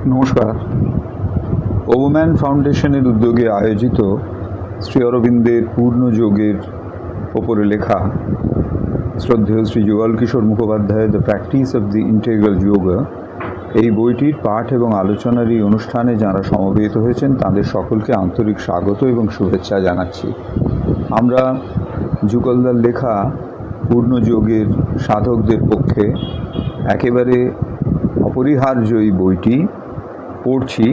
নমস্কার। ওভারম্যান ফাউন্ডেশনের উদ্যোগে আয়োজিত শ্রী অরবিন্দের পূর্ণ যোগের ওপরে লেখা শ্রদ্ধেয় শ্রী যুগল কিশোর মুখোপাধ্যায়ের the practice of the integral yoga এই বইটির পাঠ এবং আলোচনার এই অনুষ্ঠানে যাঁরা সমবেত হয়েছেন তাদের সকলকে আন্তরিক স্বাগত এবং শুভেচ্ছা জানাচ্ছি। আমরা যুগলদার লেখা পূর্ণ যোগের সাধকদের পক্ষে একেবারে অপরিহার্য এই বইটি পড়ছি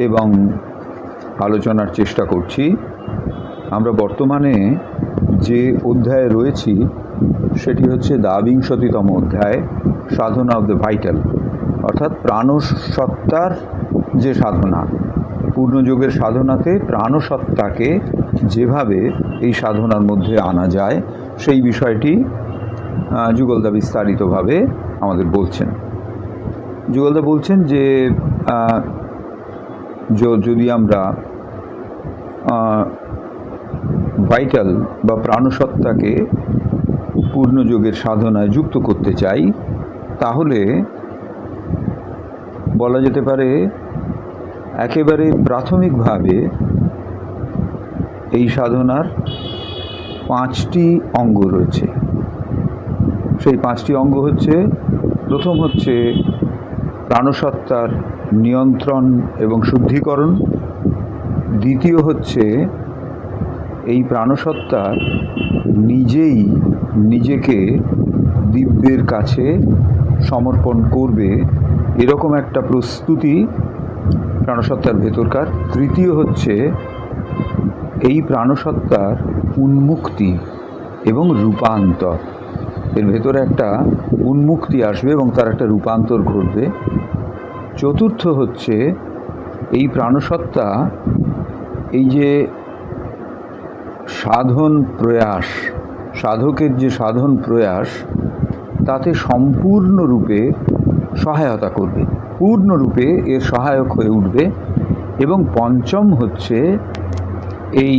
এবং আলোচনার চেষ্টা করছি। আমরা বর্তমানে যে অধ্যায়ে রয়েছি সেটি হচ্ছে দ্বাবিংশতিতম অধ্যায়, সাধনা অফ দ্য ভাইটাল, অর্থাৎ প্রাণসত্তার যে সাধনা। পূর্ণযোগের সাধনাতে প্রাণসত্তাকে যেভাবে এই সাধনার মধ্যে আনা যায় সেই বিষয়টি যুগলদা বিস্তারিতভাবে আমাদের বলছেন। যুগলদা বলছেন যে যদি আমরা ভাইটাল বা প্রাণসত্তাকে পূর্ণযোগের সাধনায় যুক্ত করতে চাই তাহলে বলা যেতে পারে একেবারে প্রাথমিকভাবে এই সাধনার 5টি অঙ্গ রয়েছে। সেই 5টি অঙ্গ হচ্ছে, প্রথম হচ্ছে প্রাণসত্তার নিয়ন্ত্রণ এবং শুদ্ধিকরণ। দ্বিতীয় হচ্ছে এই প্রাণসত্তার নিজেই নিজেকে দিব্যের কাছে সমর্পণ করবে এরকম একটা প্রস্তুতি প্রাণসত্তার ভেতরকার। তৃতীয় হচ্ছে এই প্রাণসত্তার উন্মুক্তি এবং রূপান্তর, এর ভেতরে একটা উন্মুক্তি আসবে এবং তার একটা রূপান্তর ঘটবে। চতুর্থ হচ্ছে এই প্রাণসত্তা এই যে সাধন প্রয়াস, সাধকের যে সাধন প্রয়াস তাতে সম্পূর্ণরূপে সহায়তা করবে, পূর্ণরূপে এর সহায়ক হয়ে উঠবে। এবং পঞ্চম হচ্ছে এই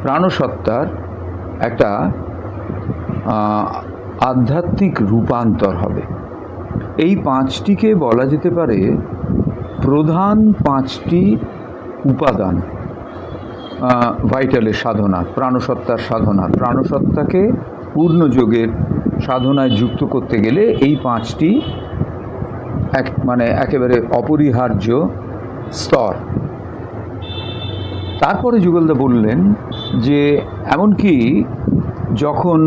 প্রাণসত্তার একটা আধ্যাত্মিক রূপান্তর হবে। এই 5টিকে বলা যেতে পারে প্রধান 5টি উপাদান ভাইটালের সাধনা, প্রাণসত্তার সাধনা। প্রাণসত্তাকে পূর্ণযোগের সাধনায় যুক্ত করতে গেলে এই 5টি একেবারে অপরিহার্য স্তর। তারপরে যুগলদা বললেন যে এমনকি যখন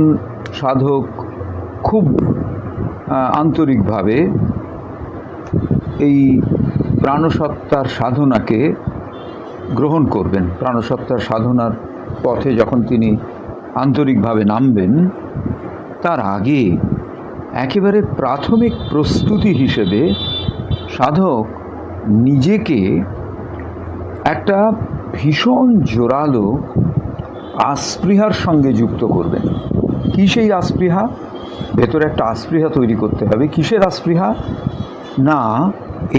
সাধক খুব আন্তরিকভাবে এই প্রাণসত্তার সাধনাকে গ্রহণ করবেন, প্রাণসত্তার সাধনার পথে যখন তিনি আন্তরিকভাবে নামবেন, তার আগে একেবারে প্রাথমিক প্রস্তুতি হিসেবে সাধক নিজেকে একটা ভীষণ জোরালো আস্পৃহার সঙ্গে যুক্ত করবেন। কী সেই আস্পৃহা? ভেতরে একটা আস্পৃহা তৈরি করতে হবে। কিসের আস্পৃহা? না,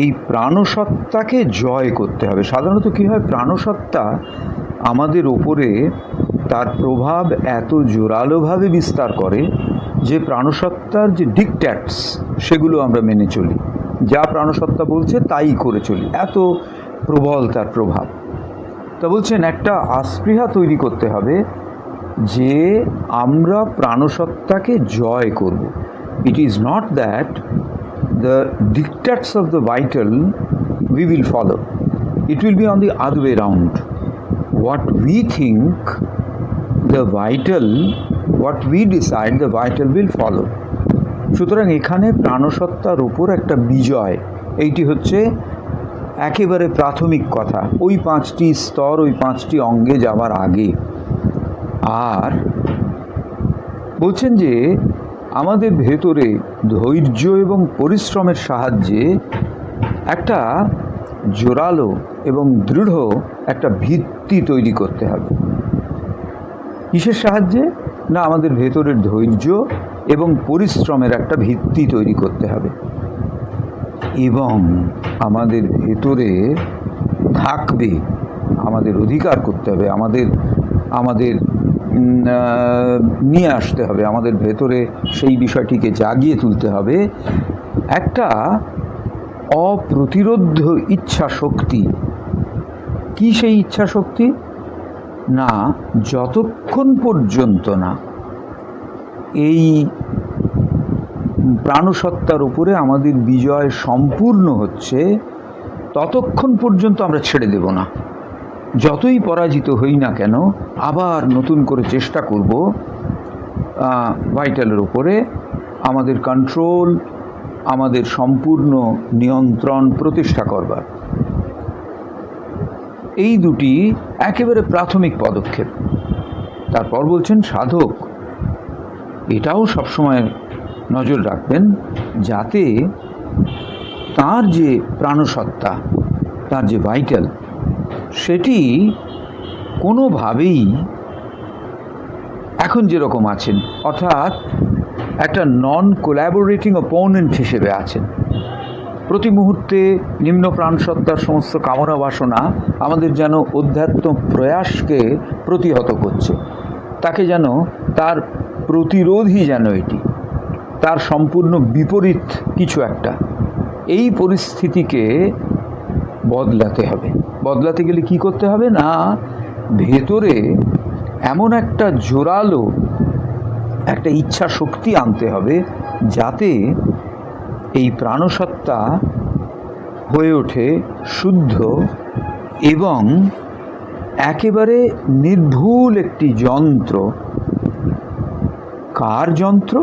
এই প্রাণসত্তাকে জয় করতে হবে। সাধারণত কী হয়, প্রাণসত্তা আমাদের ওপরে তার প্রভাব এত জোরালোভাবে বিস্তার করে যে প্রাণসত্তার যে ডিকট্যাটস সেগুলো আমরা মেনে চলি, যা প্রাণসত্তা বলছে তাই করে চলি, এত প্রবল তার প্রভাব। তা বলছেন একটা আস্পৃহা তৈরি করতে হবে যে আমরা প্রাণসত্তাকে জয় করব। It is not that the dictates of the vital we will follow. It will be on the other way round. What we think, the vital, what we decide, the vital will follow. সুতরাং এখানে প্রাণসত্তার উপর একটা বিজয়, এইটি হচ্ছে একেবারে প্রাথমিক কথা ওই 5টি স্তর, ওই 5টি অঙ্গে যাওয়ার আগে। আর বলছেন যে আমাদের ভেতরে ধৈর্য এবং পরিশ্রমের সাহায্যে একটা জোরালো এবং দৃঢ় একটা ভিত্তি তৈরি করতে হবে। কিসের সাহায্যে? না, আমাদের ভেতরের ধৈর্য এবং পরিশ্রমের একটা ভিত্তি তৈরি করতে হবে। এবং আমাদের ভেতরে থাকবে, আমাদের অধিকার করতে হবে, আমাদের নিয়ে আসতে হবে, আমাদের ভেতরে সেই বিষয়টিকে জাগিয়ে তুলতে হবে একটা অপ্রতিরোধ্য ইচ্ছা শক্তি। কি সেই ইচ্ছা শক্তি? না, যতক্ষণ পর্যন্ত না এই প্রাণসত্তার উপরে আমাদের বিজয় সম্পূর্ণ হচ্ছে, ততক্ষণ পর্যন্ত আমরা ছেড়ে দেব না। যতই পরাজিত হই না কেন, আবার নতুন করে চেষ্টা করব ভাইটালের উপরে আমাদের কন্ট্রোল, আমাদের সম্পূর্ণ নিয়ন্ত্রণ প্রতিষ্ঠা করবার। এই দুটি একেবারে প্রাথমিক পদক্ষেপ। তারপর বলছেন সাধক এটাও সবসময় নজর রাখবেন যাতে তার যে প্রাণসত্তা, তার যে ভাইটাল, সেটি কোনোভাবেই এখন যেরকম আছেন, অর্থাৎ একটা নন কোল্যাবোরেটিং অপোনেন্ট হিসেবে আছেন। প্রতি মুহূর্তে নিম্ন প্রাণসত্তার সমস্ত কামনা বাসনা আমাদের যেন অধ্যাত্ম প্রয়াসকে প্রতিহত করছে, তাকে যেন তার প্রতিরোধী যেন এটি, তার সম্পূর্ণ বিপরীত কিছু একটা। এই পরিস্থিতিকে বদলাতে হবে। বদলাতে গেলে কি করতে হবে? না, ভেতরে এমন একটা জোরালো একটা ইচ্ছা শক্তি আনতে হবে যাতে এই প্রাণসত্তা হয়ে ওঠে শুদ্ধ এবং একেবারে নির্ভুল একটি যন্ত্র। কার যন্ত্র?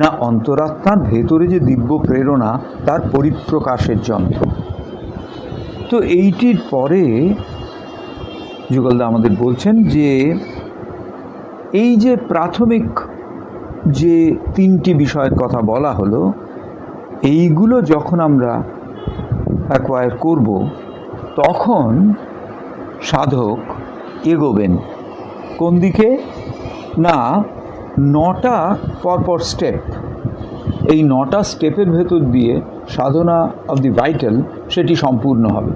না, অন্তরাত্মার ভেতরে যে দিব্য প্রেরণা, তার পরিপ্রকাশের যন্ত্র। তো এইটির পরে যুগলদা আমাদের বলছেন যে এই যে প্রাথমিক যে তিনটি বিষয়ের কথা বলা হলো, এইগুলো যখন আমরা অ্যাকোয়ার করব, তখন সাধক এগোবেন কোন দিকে? না, 9টা পরপর স্টেপ। এই 9টা স্টেপের ভেতর দিয়ে সাধনা অব দি ভাইটাল সেটি সম্পূর্ণ হবে।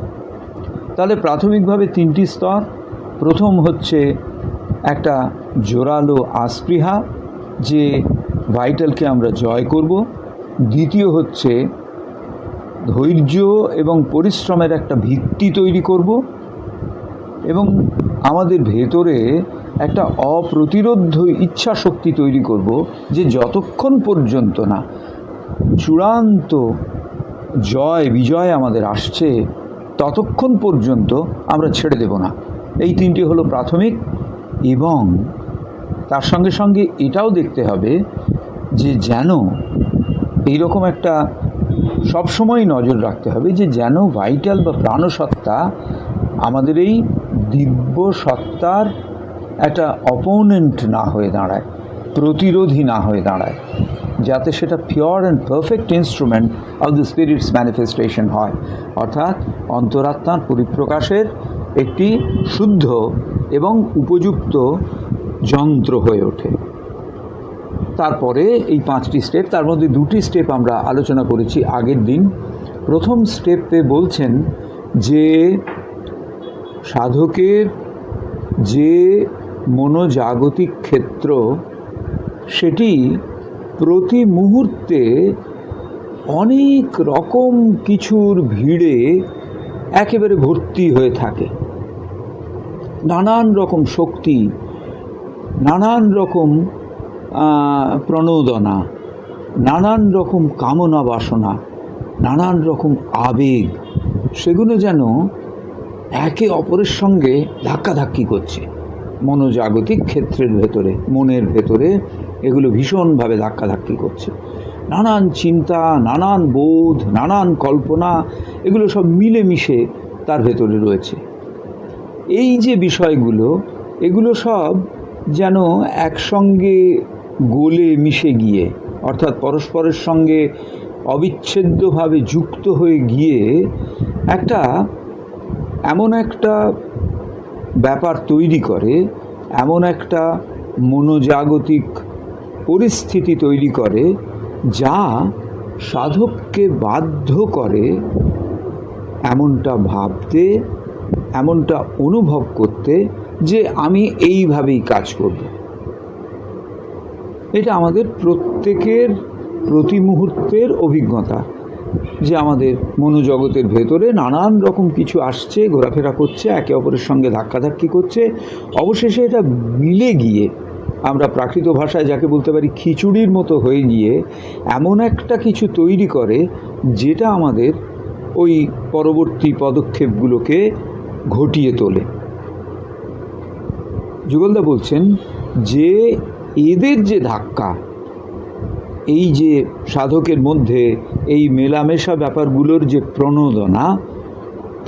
তাহলে প্রাথমিকভাবে 3টি স্তর। প্রথম হচ্ছে একটা জোরালো আস্পৃহা যে ভাইটালকে আমরা জয় করব। দ্বিতীয় হচ্ছে ধৈর্য এবং পরিশ্রমের একটা ভিত্তি তৈরি করব এবং আমাদের ভেতরে একটা অপ্রতিরোধ্য ইচ্ছা শক্তি তৈরি করব যে যতক্ষণ পর্যন্ত না চূড়ান্ত জয় বিজয় আমাদের আসছে, ততক্ষণ পর্যন্ত আমরা ছেড়ে দেব না। এই 3টি হলো প্রাথমিক। এবং তার সঙ্গে সঙ্গে এটাও দেখতে হবে যে যেন এইরকম একটা সবসময় নজর রাখতে হবে যে যেন ভাইটাল বা প্রাণসত্তা আমাদের এই দিব্য সত্তার একটা অপোনেন্ট না হয়ে দাঁড়ায়, প্রতিরোধী না হয়ে দাঁড়ায়, যাতে সেটা pure and perfect instrument of the spirits manifestation হয়, অর্থাৎ অন্তরাত্মার পরিপ্রকাশের একটি শুদ্ধ এবং উপযুক্ত যন্ত্র হয়ে ওঠে। তারপরে এই 5টি স্টেপ, তার মধ্যে 2টি স্টেপ আমরা আলোচনা করেছি আগের দিন। প্রথম স্টেপে বলছেন যে সাধকের যে মনোজাগতিক ক্ষেত্র, সেটি প্রতি মুহূর্তে অনেক রকম কিছুর ভিড়ে একেবারে ভর্তি হয়ে থাকে। নানান রকম শক্তি, নানান রকম প্রণোদনা, নানান রকম কামনা বাসনা, নানান রকম আবেগ, সেগুলো যেন একে অপরের সঙ্গে ধাক্কাধাক্কি করছে। মনোজাগতিক ক্ষেত্রের ভেতরে, মনের ভেতরে এগুলো ভীষণভাবে ধাক্কাধাক্কি করছে। নানান চিন্তা, নানান বোধ, নানান কল্পনা, এগুলো সব মিলেমিশে তার ভেতরে রয়েছে। এই যে বিষয়গুলো, এগুলো সব যেন একসঙ্গে গলে মিশে গিয়ে, অর্থাৎ পরস্পরের সঙ্গে অবিচ্ছেদ্যভাবে যুক্ত হয়ে গিয়ে একটা এমন একটা ব্যাপার তৈরি করে, এমন একটা মনোজাগতিক পরিস্থিতি তৈরি করে যা সাধককে বাধ্য করে এমনটা ভাবতে, এমনটা অনুভব করতে যে আমি এইভাবেই কাজ করব। এটা আমাদের প্রত্যেকের প্রতি মুহূর্তের অভিজ্ঞতা। যে আমাদের মনোজগতের ভেতরে নানান রকম কিছু আসছে, ঘোরাফেরা করছে, একে অপরের সঙ্গে ধাক্কাধাক্কি করছে, অবশেষে এটা মিলে গিয়ে আমরা প্রাকৃত ভাষায় যাকে বলতে পারি খিচুড়ির মতো হয়ে গিয়ে এমন একটা কিছু তৈরি করে যেটা আমাদের ওই পরবর্তী পদক্ষেপগুলোকে ঘটিয়ে তোলে। যুগলদা বলছেন যে এদের যে ধাক্কা, এই যে সাধকের মধ্যে এই মেলামেশা ব্যাপারগুলোর যে প্রণোদনা,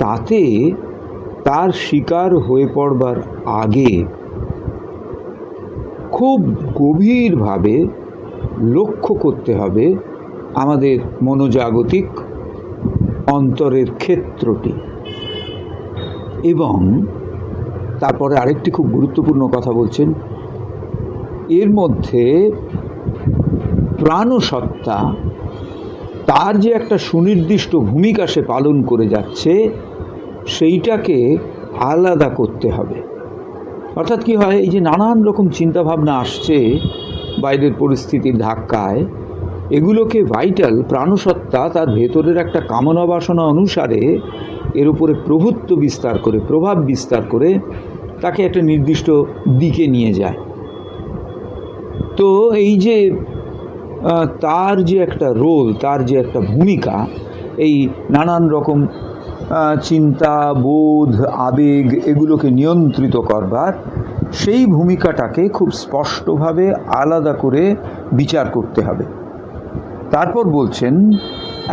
তাতে তার শিকার হয়ে পড়বার আগে খুব গভীরভাবে লক্ষ্য করতে হবে আমাদের মনোজাগতিক অন্তরের ক্ষেত্রটি। এবং তারপরে আরেকটি খুব গুরুত্বপূর্ণ কথা বলছেন, এর মধ্যে প্রাণসত্তা তার যে একটা সুনির্দিষ্ট ভূমিকা সে পালন করে যাচ্ছে, সেইটাকে আলাদা করতে হবে। অর্থাৎ কি হয়, এই যে নানান রকম চিন্তাভাবনা আসছে বাইরের পরিস্থিতির ধাক্কায়, এগুলোকে ভাইটাল প্রাণসত্তা তার ভেতরের একটা কামনা বাসনা অনুসারে এর উপরে প্রভুত্ব বিস্তার করে, প্রভাব বিস্তার করে তাকে একটা নির্দিষ্ট দিকে নিয়ে যায়। তো এই যে তার যে একটা রোল, তার যে একটা ভূমিকা, এই নানান রকম চিন্তা, বোধ, আবেগ এগুলোকে নিয়ন্ত্রিত করবার, সেই ভূমিকাটাকে খুব স্পষ্টভাবে আলাদা করে বিচার করতে হবে। তারপর বলছেন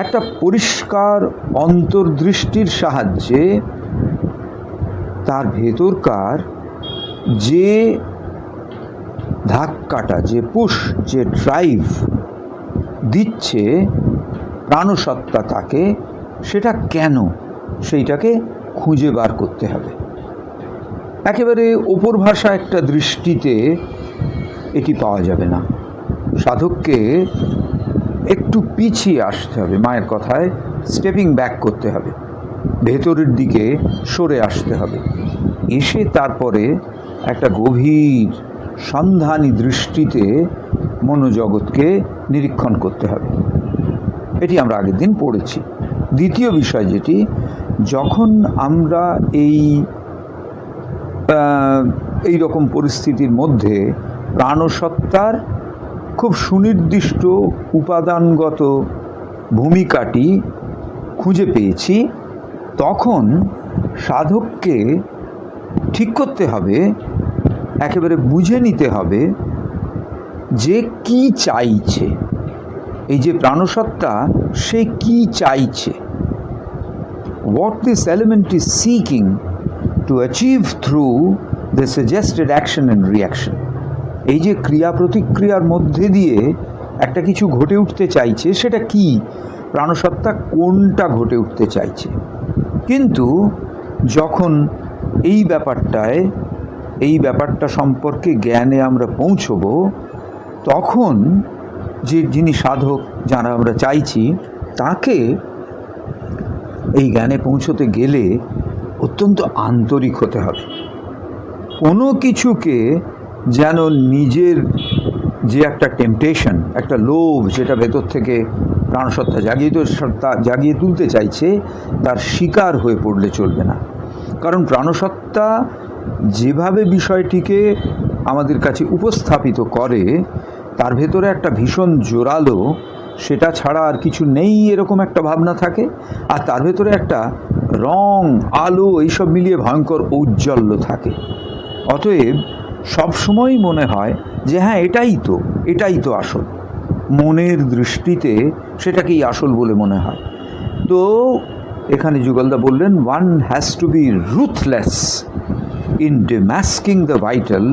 একটা পরিষ্কার অন্তর্দৃষ্টির সাহায্যে তার ভেতরকার যে ধাক্কাটা, যে পুশ, যে ড্রাইভ দিচ্ছে প্রাণসত্তা তাকে, সেটা কেন, সেইটাকে খুঁজে বার করতে হবে। একেবারে ওপর ভাষা একটা দৃষ্টিতে এটি পাওয়া যাবে না। সাধককে একটু পিছিয়ে আসতে হবে, মায়ের কথায় স্টেপিং ব্যাক করতে হবে, ভেতরের দিকে সরে আসতে হবে, এসে তারপরে একটা গভীর সন্ধানী দৃষ্টিতে মনোজগৎকে নিরীক্ষণ করতে হবে। এটি আমরা আগের দিন পড়েছি। দ্বিতীয় বিষয় যেটি, যখন আমরা এই রকম পরিস্থিতির মধ্যে প্রাণসত্তার খুব সুনির্দিষ্ট উপাদানগত ভূমিকাটি খুঁজে পেয়েছি, তখন সাধককে ঠিক করতে হবে, একেবারে বুঝে নিতে হবে যে কি চাইছে, এই যে প্রাণসত্তা সে কি চাইছে, what this element is seeking to achieve through the suggested action and reaction। এই যে ক্রিয়া প্রতিক্রিয়ার মধ্যে দিয়ে একটা কিছু ঘটে উঠতে চাইছে, সেটা কি, প্রাণসত্তা কোনটা ঘটে উঠতে চাইছে। কিন্তু যখন এই ব্যাপারটা সম্পর্কে জ্ঞানে আমরা পৌঁছব, তখন যিনি সাধক, যারা আমরা চাইছি, তাকে এই জ্ঞানে পৌঁছতে গেলে অত্যন্ত আন্তরিক হতে হবে। কোনো কিছুকে যেন নিজের যে একটা টেম্পটেশন, একটা লোভ, যেটা ভেতর থেকে প্রাণসত্তা জাগিয়ে তুলতে চাইছে, তার শিকার হয়ে পড়লে চলবে না। কারণ প্রাণসত্তা যেভাবে বিষয়টিকে আমাদের কাছে উপস্থাপিত করে, তার ভেতরে একটা ভীষণ জোরালো, সেটা ছাড়া আর কিছু নেই এরকম একটা ভাবনা থাকে, আর তার ভেতরে একটা রং, আলো এইসব মিলিয়ে ভয়ঙ্কর ঔজ্জ্বল্য থাকে। অতএব সবসময়ই মনে হয় যে হ্যাঁ, এটাই তো আসল, মনের দৃষ্টিতে সেটাকেই আসল বলে মনে হয়। তো এখানে যুগলদা বললেন, one has to be ruthless in demasking the vital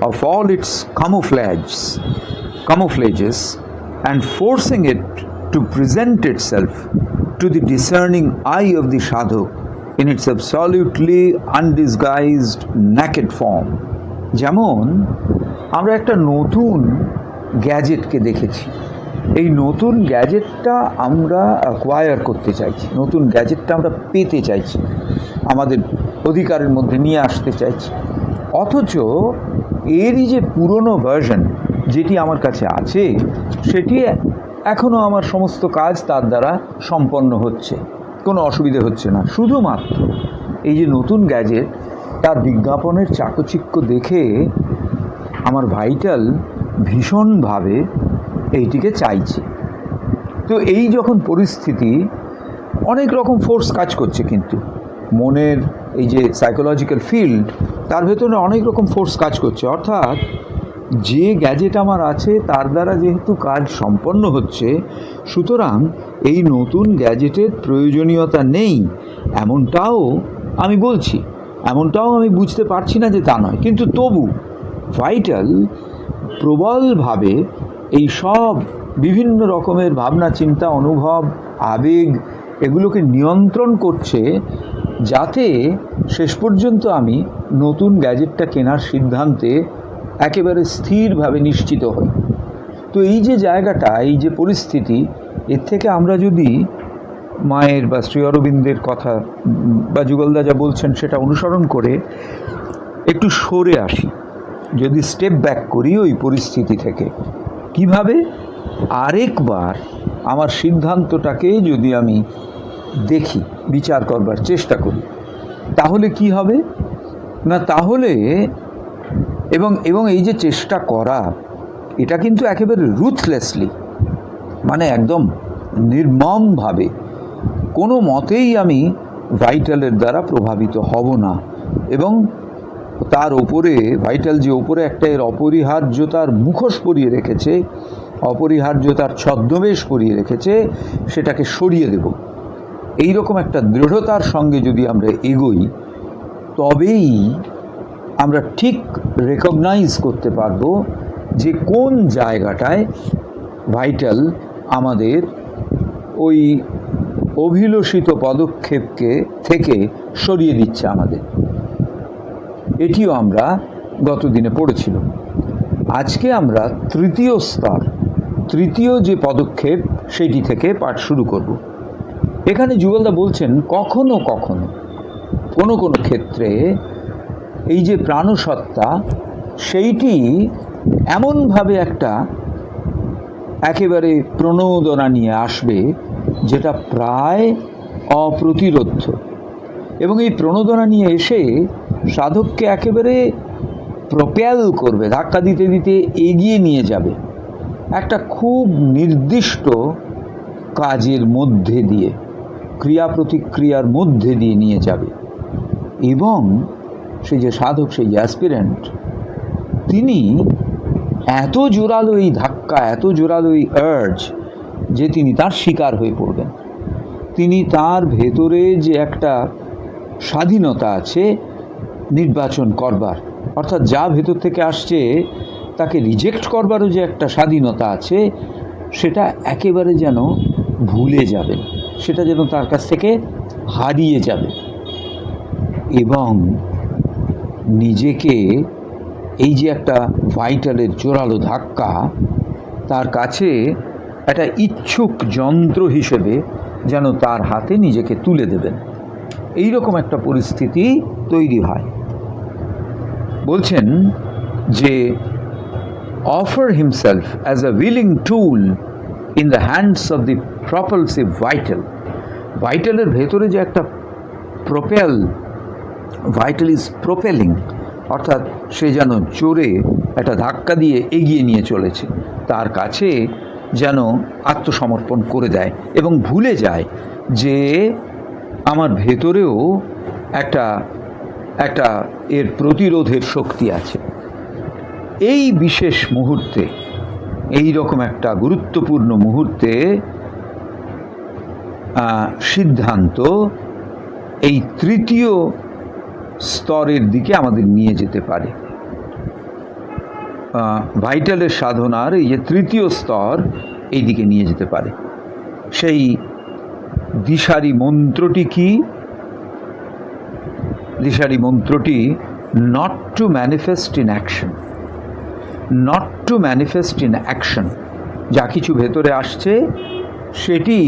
of all its camouflages and forcing it to present itself to the discerning eye of the sadhak in its absolutely undisguised naked form। যেমন আমরা একটা নতুন গ্যাজেটকে দেখেছি, এই নতুন গ্যাজেটটা আমরা acquire করতে চাইছি, নতুন গ্যাজেটটা আমরা পেতে চাইছি, আমাদের অধিকারের মধ্যে নিয়ে আসতে চাইছি। অথচ এরই যে পুরনো ভার্সন যেটি আমার কাছে আছে, সেটি এখনও আমার সমস্ত কাজ তার দ্বারা সম্পন্ন হচ্ছে, কোনো অসুবিধে হচ্ছে না। শুধুমাত্র এই যে নতুন গ্যাজেট, তার বিজ্ঞাপনের চাকচিক্য দেখে আমার ভাইটাল ভীষণভাবে এইটিকে চাইছে। তো এই যখন পরিস্থিতি, অনেক রকম ফোর্স কাজ করছে, কিন্তু মনের এই যে সাইকোলজিক্যাল ফিল্ড, তার ভেতরে অনেক রকম ফোর্স কাজ করছে। অর্থাৎ যে গ্যাজেট আমার আছে তার দ্বারা যেহেতু কাজ সম্পন্ন হচ্ছে, সুতরাং এই নতুন গ্যাজেটের প্রয়োজনীয়তা নেই এমনটাও আমি বলছি, এমনটাও আমি বুঝতে পারছি না যে তা নয়। কিন্তু তবু ভাইটাল প্রবলভাবে এই সব বিভিন্ন রকমের ভাবনা, চিন্তা, অনুভব, আবেগ এগুলোকে নিয়ন্ত্রণ করছে, যাতে শেষ পর্যন্ত আমি নতুন গ্যাজেটটা কেনার সিদ্ধান্তে একেবারে স্থিরভাবে নিশ্চিত হই। তো এই যে জায়গাটা, এই যে পরিস্থিতি, এর থেকে আমরা যদি মায়ের বা শ্রী অরবিন্দের কথা বা যুগলদা যা বলছেন সেটা অনুসরণ করে একটু সরে আসি, যদি স্টেপ ব্যাক করি ওই পরিস্থিতি থেকে, কিভাবে আরেকবার আমার সিদ্ধান্তটাকে যদি আমি দেখি, বিচার করবার চেষ্টা করি, তাহলে কি হবে না, তাহলে এবং এই যে চেষ্টা করা, এটা কিন্তু একেবারে রুথলেসলি, মানে একদম নির্মমভাবে, কোনো মতেই আমি ভাইটালের দ্বারা প্রভাবিত হব না। এবং তার ওপরে ভাইটাল যে ওপরে একটা এর অপরিহার্যতার মুখোশ পরিয়ে রেখেছে, অপরিহার্যতার ছদ্মবেশ পরিয়ে রেখেছে, সেটাকে সরিয়ে দেব। এই রকম একটা দৃঢ়তার সঙ্গে যদি আমরা এগোই, তবেই আমরা ঠিক রেকগনাইজ করতে পারবো যে কোন জায়গাটায় ভাইটাল আমাদের ওই অভিলষিত পদক্ষেপকে থেকে সরিয়ে দিচ্ছে আমাদের। এটিও আমরা গতদিনে পড়েছিল। আজকে আমরা তৃতীয় স্তর, তৃতীয় যে পদক্ষেপ, সেটি থেকে পাঠ শুরু করব। এখানে যুগলদা বলছেন কখনো কখনো কোনো কোনো ক্ষেত্রে এই যে প্রাণসত্তা, সেইটি এমনভাবে একটা একেবারে প্রণোদনা নিয়ে আসবে যেটা প্রায় অপ্রতিরোধ্য, এবং এই প্রণোদনা নিয়ে এসে সাধককে একেবারে প্রপেল করবে, ধাক্কা দিতে দিতে এগিয়ে নিয়ে যাবে একটা খুব নির্দিষ্ট কাজের মধ্যে দিয়ে, ক্রিয়া প্রতিক্রিয়ার মধ্যে দিয়ে নিয়ে যাবে। এবং সেই যে সাধক, সেই যে অ্যাসপিরেন্ট, তিনি এত জোরালো এই ধাক্কা, এত জোরালো এই আর্জ, যে তিনি তার শিকার হয়ে পড়বেন। তিনি তার ভেতরে যে একটা স্বাধীনতা আছে নির্বাচন করবার, অর্থাৎ যা ভেতর থেকে আসছে তাকে রিজেক্ট করবারও যে একটা স্বাধীনতা আছে, সেটা একেবারে যেন ভুলে যাবেন, সেটা যেন তার কাছ থেকে হারিয়ে যাবে। এবং নিজেকে এই যে একটা ভাইটালের জোরালো ধাক্কা, তার কাছে একটা ইচ্ছুক যন্ত্র হিসেবে যেন তার হাতে নিজেকে তুলে দেবেন, এই রকম একটা পরিস্থিতি তৈরি হয়। বলছেন যে offer himself as a willing tool in the hands of the propulsive vital. ভাইটালের ভেতরে যে একটা প্রপেল, ভাইটাল ইজ প্রপেলিং, অর্থাৎ সে যেন জোরে একটা ধাক্কা দিয়ে এগিয়ে নিয়ে চলেছে, তার কাছে যেন আত্মসমর্পণ করে দেয় এবং ভুলে যায় যে আমার ভেতরেও একটা একটা এর প্রতিরোধের শক্তি আছে। এই বিশেষ মুহূর্তে, এই রকম একটা গুরুত্বপূর্ণ মুহূর্তে সিদ্ধান্ত এই তৃতীয় স্তরের দিকে আমাদের নিয়ে যেতে পারে। ভাইটালের সাধনার এই যে তৃতীয় স্তর, এই দিকে নিয়ে যেতে পারে। সেই দিশারি মন্ত্রটি কি? দিশারি মন্ত্রটি not to manifest in action, not to manifest in action. যা কিছু ভেতরে আসছে সেটি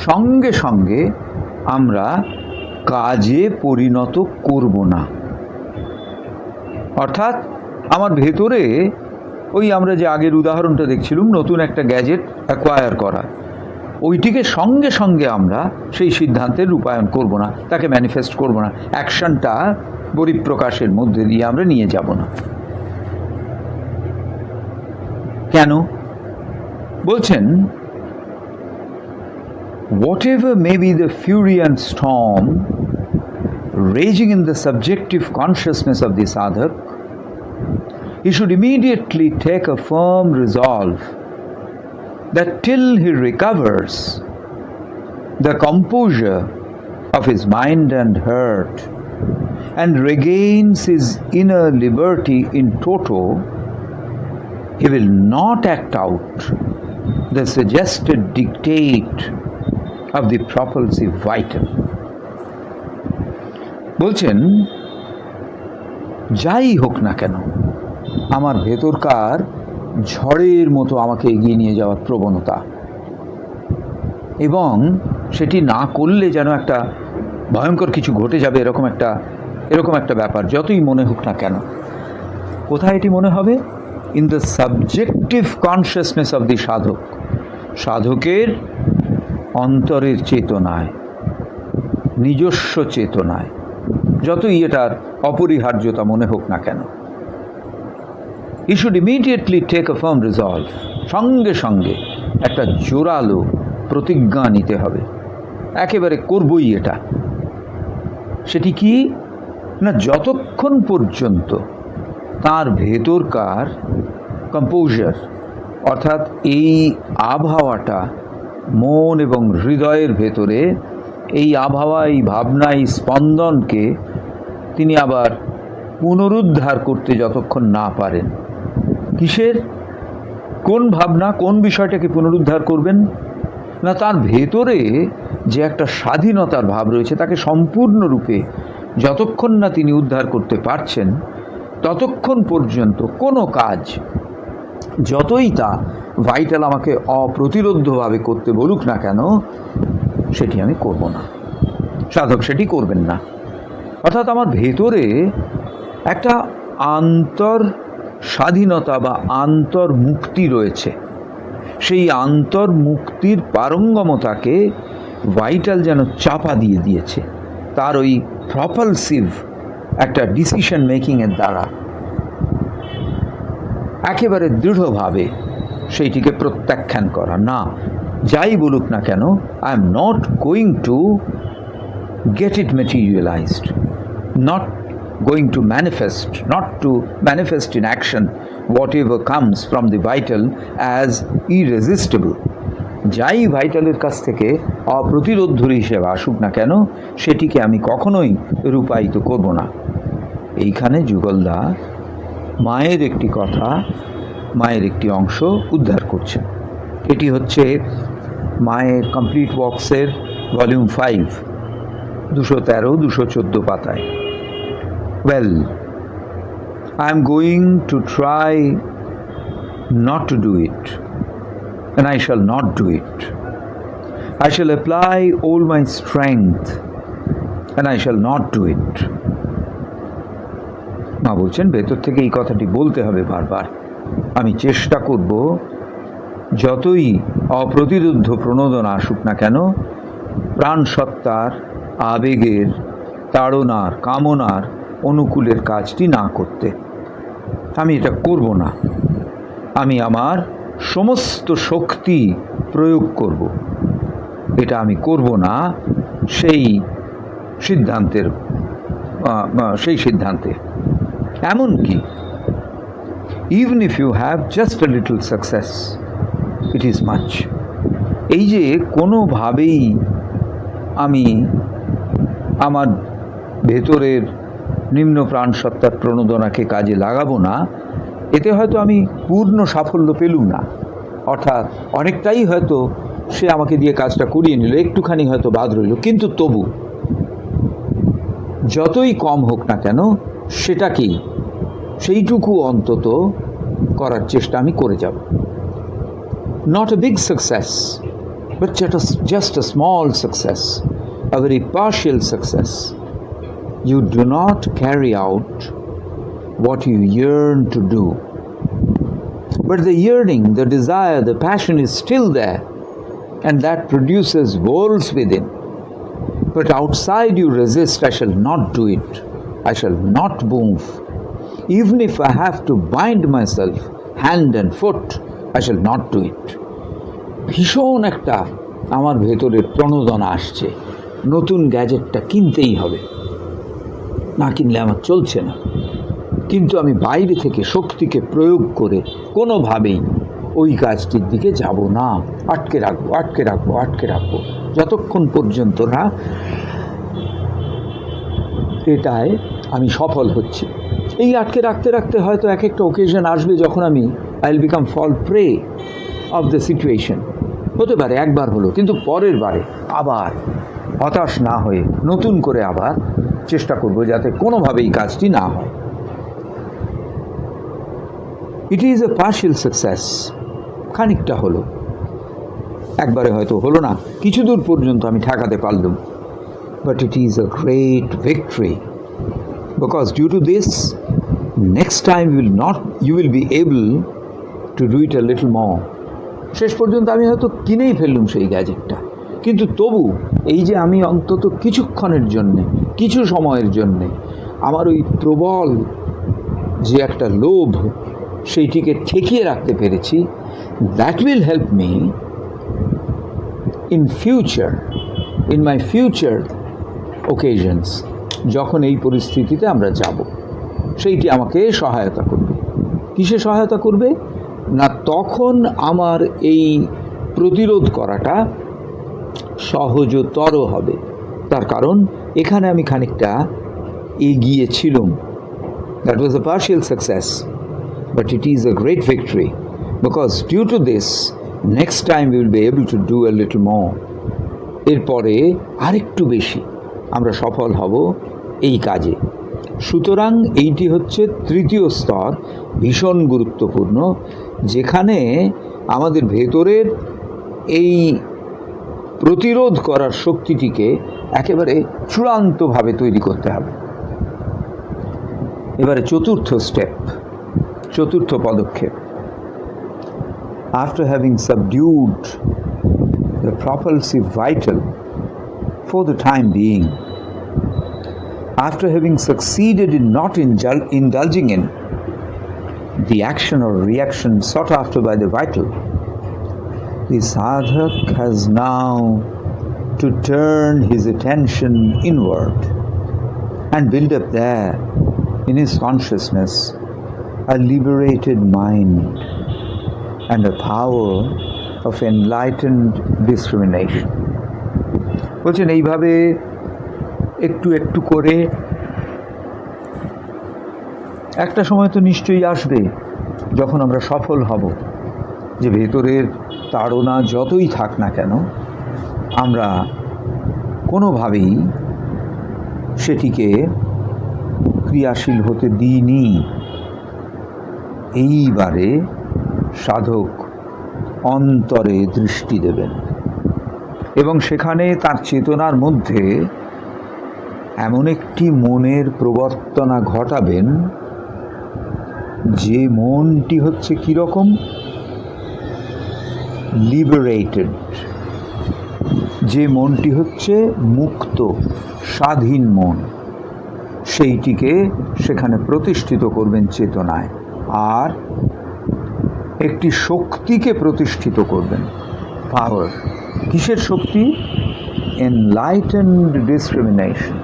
সঙ্গে সঙ্গে আমরা কাজে পরিণত করব না। অর্থাৎ আমার ভেতরে ওই আমরা যে আগের উদাহরণটা দেখছিলাম, নতুন একটা গ্যাজেট অ্যাকোয়ার করা, ওইটিকে সঙ্গে সঙ্গে আমরা সেই সিদ্ধান্তের রূপায়ণ করব না, তাকে ম্যানিফেস্ট করব না, অ্যাকশনটা পরিপ্রকাশের মধ্যে দিয়ে আমরা নিয়ে যাব না। কেন? বলছেন, whatever may be the fury and storm raging in the subjective consciousness of the sadhak, he should immediately take a firm resolve that till he recovers the composure of his mind and heart and regains his inner liberty in toto, he will not act out the suggested dictate of the propulsive vital. বলছেন, যাই হোক না কেন, আমার ভেতরকার ঝড়ের মতো আমাকে এগিয়ে নিয়ে যাওয়ার প্রবণতা, এবং সেটি না করলে যেন একটা ভয়ঙ্কর কিছু ঘটে যাবে এরকম একটা ব্যাপার, যতই মনে হোক না কেন। কোথায় এটি মনে হবে? In the subjective consciousness of the সাধক, সাধকের অন্তরের চেতনায়, নিজস্ব চেতনায়, যতই এটার অপরিহার্যতা মনে হোক না কেন। He should immediately take a firm resolve, সঙ্গে সঙ্গে একটা জোরালো প্রতিজ্ঞা নিতে হবে, একেবারে করবই এটা। সেটি কি না, যতক্ষণ পর্যন্ত তার ভেতরকার কম্পোজার, অর্থাৎ এই আবহাওয়াটা মন এবং হৃদয়ের ভেতরে, এই আবহাওয়া, এই ভাবনা, এই স্পন্দনকে তিনি আবার পুনরুদ্ধার করতে যতক্ষণ না পারেন। কিসের? কোন ভাবনা, কোন বিষয়টাকে পুনরুদ্ধার করবেন? না, তার ভেতরে যে একটা স্বাধীনতার ভাব রয়েছে, তাকে সম্পূর্ণরূপে যতক্ষণ না তিনি উদ্ধার করতে পারছেন, ততক্ষণ পর্যন্ত কোনো কাজ, যতই তা ভাইটাল আমাকে অপ্রতিরোধ্যভাবে করতে বলুক না কেন, সেটি আমি করব না। সাধক সেটি করবেন না। অর্থাৎ আমার ভেতরে একটা আন্তর স্বাধীনতা বা আন্তর মুক্তি রয়েছে, সেই আন্তর মুক্তির পারঙ্গমতাকে ভাইটাল যেন চাপা দিয়ে দিয়েছে তার ওই প্রপালসিভ একটা ডিসিশন মেকিংয়ের দ্বারা। একেবারে দৃঢ়ভাবে সেইটিকে প্রত্যাখ্যান করা, না, যাই বলুক না কেন, I am not going to get it materialised, not going to manifest in action whatever comes from the vital as irresistible. যাই ভাইটালের কাছ থেকে অপ্রতিরোধ্য হিসেবে আসুক না কেন, সেটিকে আমি কখনোই রূপায়িত করব না। এইখানে যুগলদা মায়ের একটি কথা, মায়ের একটি অংশ উদ্ধার করছেন। এটি হচ্ছে মায়ের কমপ্লিট ওয়ার্কসের ভলিউম 5, 213-214 পাতায়। Well, I am going to try not to do it, and I shall not do it. I shall apply all my strength, and I shall not do it. মা বলছেন, ভেতর থেকে এই কথাটি বলতে হবে বারবার। আমি চেষ্টা করব, যতই অপ্রতিরোধ্য প্রণোদনা আসুক না কেন, প্রাণ সত্তার, আবেগের, তাড়নার, কামনার অনুকূলের কাজটি না করতে। আমি এটা করব না। আমি আমার সমস্ত শক্তি প্রয়োগ করব, এটা আমি করব না। সেই সিদ্ধান্তে এমনকি even if you have just a little success, it is much. এই যে কোনোভাবেই আমি আমার ভেতরের নিম্ন প্রাণ সত্তার প্রণোদনাকে কাজে লাগাবো না, এতে হয়তো আমি পূর্ণ সাফল্য পেলুম না, অর্থাৎ অনেকটাই হয়তো সে আমাকে দিয়ে কাজটা করিয়ে নিল, একটুখানি হয়তো বাদ রইল, কিন্তু তবু যতই কম হোক না কেন, সেটাকেই, সেইটুকু অন্তত করার চেষ্টা আমি করে যাব। Not a big success, but just a small success, a very partial success. You do not carry out what you yearn to do. But the yearning, the desire, the passion is still there, and that produces worlds within. But outside you resist, I shall not do it. I shall not move. Even if I have to bind myself hand and foot, I shall not do it. ভীষণ একটা আমার ভেতরের প্রণোদনা আসছে, নতুন গ্যাজেটটা কিনতেই হবে, না কিনলে আমার চলছে না। কিন্তু আমি বাইরে থেকে শক্তিকে প্রয়োগ করে কোনোভাবেই ওই কাজটির দিকে যাব না, আটকে রাখবো আটকে রাখবো আটকে রাখবো, যতক্ষণ পর্যন্ত না এটায় আমি সফল হচ্ছি। এই আটকে রাখতে রাখতে হয়তো এক একটা ওকেশন আসবে যখন আমি I will become fall prey of the situation. হতে পারে একবার হলো, কিন্তু পরের বারে আবার হতাশ না হয়ে নতুন করে আবার চেষ্টা করব যাতে কোনোভাবেই কাজটি না হয়। ইট ইজ এ পার্শিয়াল সাকসেস, খানিকটা হলো, একবারে হয়তো হলো না, কিছু দূর পর্যন্ত আমি ঠেকাতে পারলাম, but it is a great victory, because due to this next time you will be able to do it a little more. শেষ পর্যন্ত আমি হয়তো কিনেই ফেললুম সেই গ্যাজেটটা, কিন্তু তবু এই যে আমি অন্তত কিছুক্ষণের জন্যে, কিছু সময়ের জন্যে আমার ওই প্রবল যে একটা লোভ সেইটিকে ঠেকিয়ে রাখতে পেরেছি, that will help me in future, in my future occasions, যখন এই পরিস্থিতিতে আমরা যাব, সেইটি আমাকে সহায়তা করবে। কিসে সহায়তা করবে না, তখন আমার এই প্রতিরোধ করাটা সহজতর হবে। তার কারণ এখানে আমি খানিকটা এগিয়েছিলাম। That was a partial success, but it is a great victory, because due to this next time we will be able to do a little more. এরপরে আরেকটু বেশি আমরা সফল হব এই কাজে। সুতরাং এইটি হচ্ছে তৃতীয় স্তর, ভীষণ গুরুত্বপূর্ণ, যেখানে আমাদের ভেতরের এই প্রতিরোধ করার শক্তিটিকে একেবারে চূড়ান্তভাবে তৈরি করতে হবে। এবারে চতুর্থ স্টেপ, চতুর্থ পদক্ষেপ। After having subdued the propulsive vital for the time being, after having succeeded in not indulging in the action or reaction sought after by the vital, the sadhak has now to turn his attention inward and build up there in his consciousness a liberated mind and a power of enlightened discrimination. বলছেন এইভাবে একটু একটু করে একটা সময় তো নিশ্চয়ই আসবে যখন আমরা সফল হব, যে ভেতরের তাড়না যতই থাক না কেন আমরা কোনোভাবেই সেটিকে ক্রিয়াশীল হতে দিইনি। এইবারে সাধক অন্তরে দৃষ্টি দেবেন এবং সেখানে তার চেতনার মধ্যে এমন একটি মনের প্রবর্তনা ঘটাবেন যে মনটি হচ্ছে কীরকম, লিবারেটেড, যে মনটি হচ্ছে মুক্ত স্বাধীন মন, সেইটিকে সেখানে প্রতিষ্ঠিত করবেন চেতনায়, আর একটি শক্তিকে প্রতিষ্ঠিত করবেন, পাওয়ার। কিসের শক্তি? এনলাইটেন্ড ডিসক্রিমিনেশন,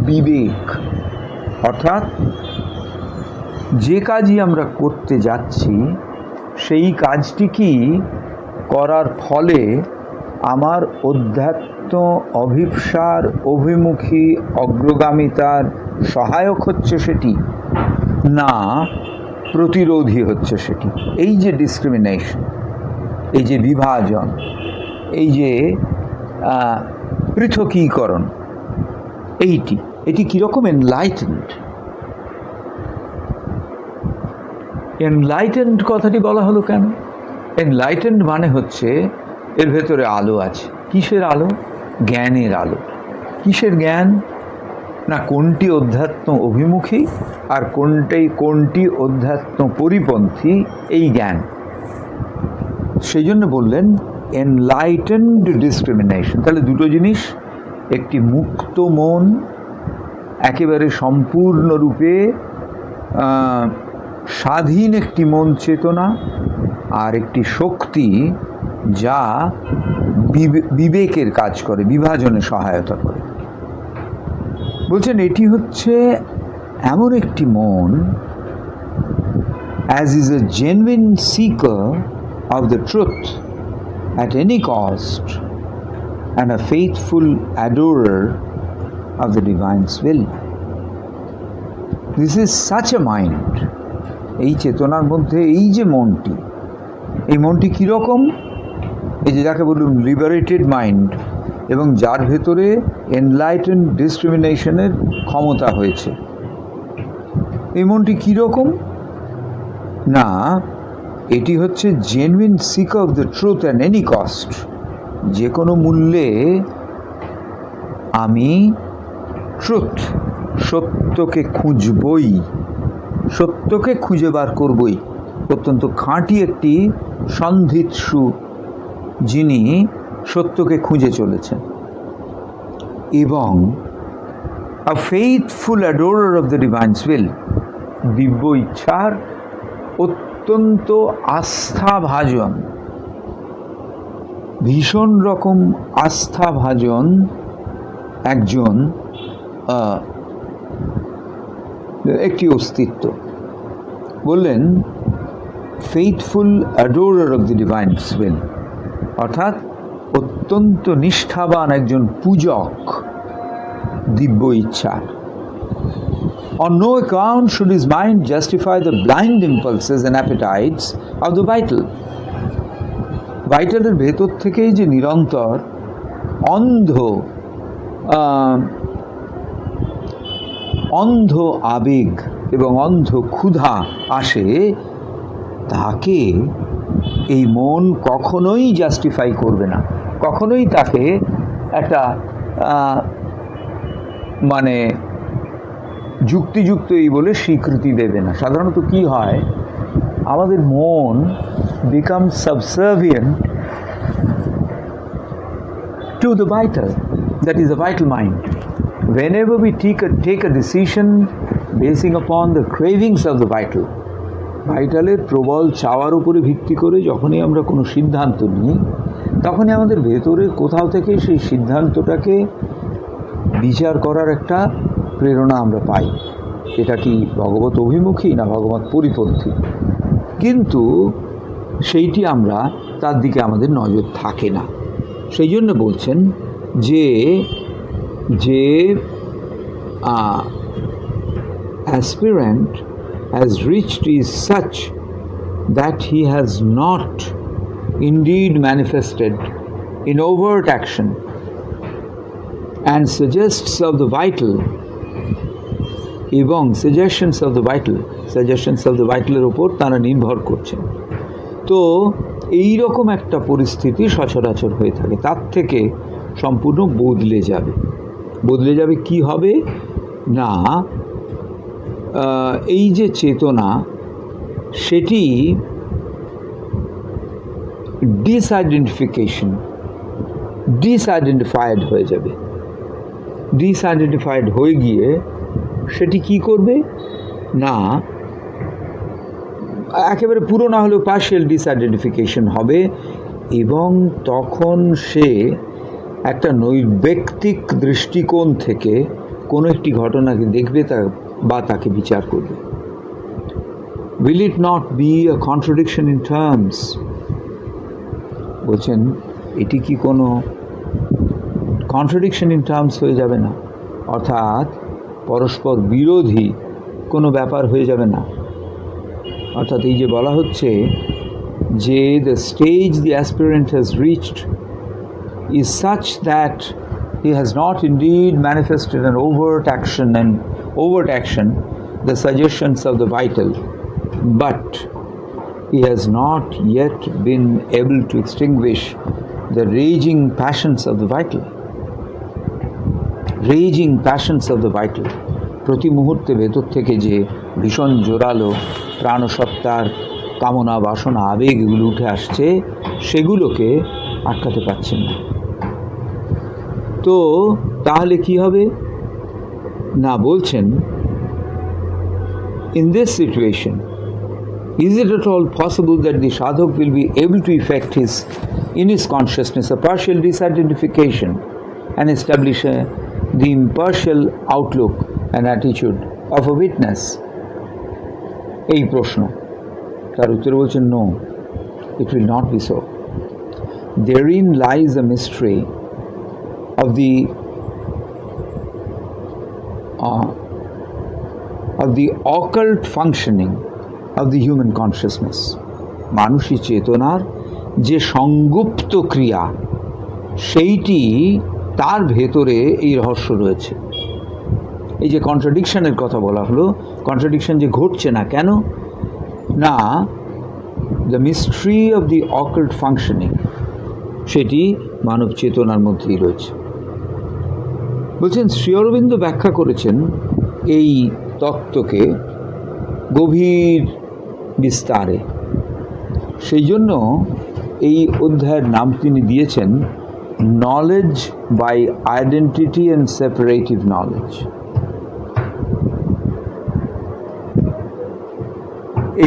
বিবেক। অর্থাৎ যে কাজই আমরা করতে যাচ্ছি সেই কাজটি কি করার ফলে আমার অধ্যাত্ম অভিপ্সার অভিমুখী অগ্রগামিতার সহায়ক হচ্ছে সেটি, না প্রতিরোধী হচ্ছে সেটি। এই যে ডিসক্রিমিনেশন, এই যে বিভাজন, এই যে পৃথকীকরণ, এটি কীরকম? এনলাইটেন্ড। এনলাইটেন্ড কথাটি বলা হলো কেন? এনলাইটেন্ড মানে হচ্ছে এর ভেতরে আলো আছে। কিসের আলো? জ্ঞানের আলো। কিসের জ্ঞান? না কোনটি অধ্যাত্ম অভিমুখী আর কোনটি অধ্যাত্ম পরিপন্থী, এই জ্ঞান। সেই জন্য বললেন এনলাইটেন্ড ডিসক্রিমিনেশন। তাহলে দুটো জিনিস, একটি মুক্ত মন, একেবারে সম্পূর্ণরূপে স্বাধীন একটি মন চেতনা, আর একটি শক্তি যা বিবেকের কাজ করে, বিভাজনে সহায়তা করে। বলছেন এটি হচ্ছে এমন একটি মন, as is a genuine seeker of the truth at any cost and a faithful adorer of the divine's will. This is such a mind. এই চেতনার মধ্যে এই যে মনটি, এই মনটি কীরকম? এই যে যাকে বলুন লিবারেটেড মাইন্ড, এবং যার ভেতরে এনলাইটেন্ড ডিসক্রিমিনেশনের ক্ষমতা হয়েছে, এই মনটি কীরকম না, এটি হচ্ছে genuine seeker of the truth at any cost. যে কোনো মূল্যে আমি ট্রুথ, সত্যকে খুঁজবই, সত্যকে খুঁজে বার করবই। অত্যন্ত খাঁটি একটি সন্ধিৎসু যিনি সত্যকে খুঁজে চলেছেন, এবং আ ফেইথফুল অ্যাডোরার অফ দ্য ডিভাইনস উইল, দিব্য ইচ্ছার অত্যন্ত আস্থাভাজন, ভীষণ রকম আস্থাভাজন একজন একটি অস্তিত্ব। বললেন ফেইথফুল অ্যাডোরার অফ দ্য ডিভাইনস উইল, অর্থাৎ অত্যন্ত নিষ্ঠাবান একজন পূজক দিব্য ইচ্ছার। On no account should his mind justify the blind impulses and appetites of the vital. ভাইটালের ভেতর থেকেই যে নিরন্তর অন্ধ আবেগ এবং অন্ধ ক্ষুধা আসে, তাকে এই মন কখনোই জাস্টিফাই করবে না, কখনোই তাকে একটা মানে যুক্তিযুক্ত এই বলে স্বীকৃতি দেবে না। সাধারণত কি হয়, আমাদের মন become subservient to the vital, that is the vital mind. Whenever we take a decision basing upon the cravings of the vital, ভাইটালের প্রবল চাওয়ার উপরে ভিত্তি করে যখনই আমরা কোনো সিদ্ধান্ত নিই, তখনই আমাদের ভেতরে কোথাও থেকে সেই সিদ্ধান্তটাকে বিচার করার একটা প্রেরণা আমরা পাই। এটা কি ভগবত অভিমুখী না ভগবত পরিপন্থী? কিন্তু সেইটি আমরা, তার দিকে আমাদের নজর থাকে না। সেই জন্য বলছেন যে যে aspirant has reached is such that he has not indeed manifested in overt action and suggests of the vital, এবং suggestions of the vital এর উপর তারা নির্ভর করছেন। তো এই রকম একটা পরিস্থিতি সচরাচর হয়ে থাকে, তার থেকে সম্পূর্ণ বদলে যাবে। কি হবে না, এই যে চেতনা সেটি ডিসআইডেন্টিফাইড হয়ে যাবে। ডিসআইডেন্টিফাইড হয়ে গিয়ে সেটি কি করবে না, একেবারে পুরো না হলেও পার্শিয়াল ডিসআইডেন্টিফিকেশন হবে, এবং তখন সে একটা নৈর্ব্যক্তিক দৃষ্টিকোণ থেকে কোনো একটি ঘটনাকে দেখবে বা তাকে বিচার করবে। Will it not be a contradiction in terms? বলছেন এটি কি কোনো কন্ট্রাডিকশন ইন টার্মস হয়ে যাবে না, অর্থাৎ পরস্পর বিরোধী কোনো ব্যাপার হয়ে যাবে না। অর্থাৎ এই যে বলা হচ্ছে যে the stage the aspirant has reached is such that he has not indeed manifested an overt action, the suggestions of the vital, but he has not yet been able to extinguish the raging passions of the vital. প্রতি মুহূর্তে ভেতর থেকে যে ভীষণ জোরালো প্রাণসত্তার কামনা, বাসনা, আবেগ এগুলো উঠে আসছে, সেগুলোকে আটকাতে পারছেন না। তো তাহলে কি হবে না, বলছেন, in this situation, is it at all possible that the sadhak will be able to effect in his consciousness a partial disidentification and establish the impartial outlook and attitude of a witness? এই প্রশ্ন, তার উত্তরে বলছেন, no, it will not be so. Therein lies a mystery of the occult functioning of the human consciousness. Manushi চেতনার যে সংগুপ্ত ক্রিয়া, সেইটি তার ভেতরে এই রহস্য রয়েছে। এই যে কন্ট্রাডিকশনের কথা বলা হলো, কন্ট্রাডিকশন যে ঘটছে না কেন, না, the mystery of the occult functioning, সেটি মানব চেতনার মধ্যেই রয়েছে। বলছেন, শ্রী অরবিন্দ ব্যাখ্যা করেছেন এই তত্ত্বকে গভীর বিস্তারে, সেই জন্য এই অধ্যায়ের নাম তিনি দিয়েছেন knowledge by identity and separative knowledge.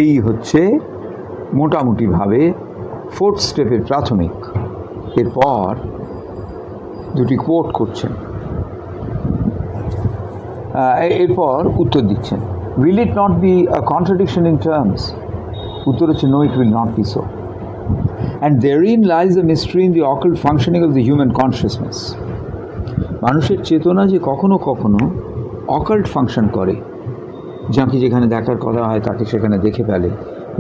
এই হচ্ছে মোটামুটিভাবে ফোর্থ স্টেপের প্রাথমিক। এরপর দুটি কোট করছেন, এরপর উত্তর দিচ্ছেন, will it not be a contradiction in terms? উত্তর হচ্ছে, no, it will not be so. And therein lies a mystery in the occult functioning of the human consciousness. মানুষের চেতনা যে কখনো কখনো অকাল্ট ফাংশন করে, যাকে যেখানে দেখার কথা হয় তাকে সেখানে দেখে ফেলে,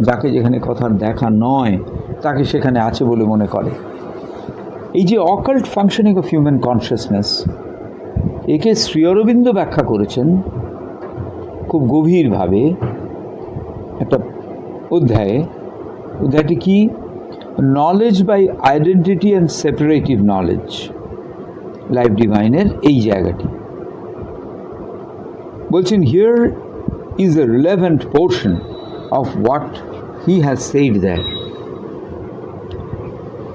যাকে যেখানে কথার দেখা নয় তাকে সেখানে আছে বলে মনে করে। এই যে occult functioning of human consciousness, একে শ্রী অরবিন্দ ব্যাখ্যা করেছেন খুব গভীরভাবে একটা অধ্যায়ে। অধ্যায়টি কি? Knowledge by identity and separative knowledge, life ডিভাইনের এই জায়গাটি। বলছেন, here is a relevant portion of what he has said there.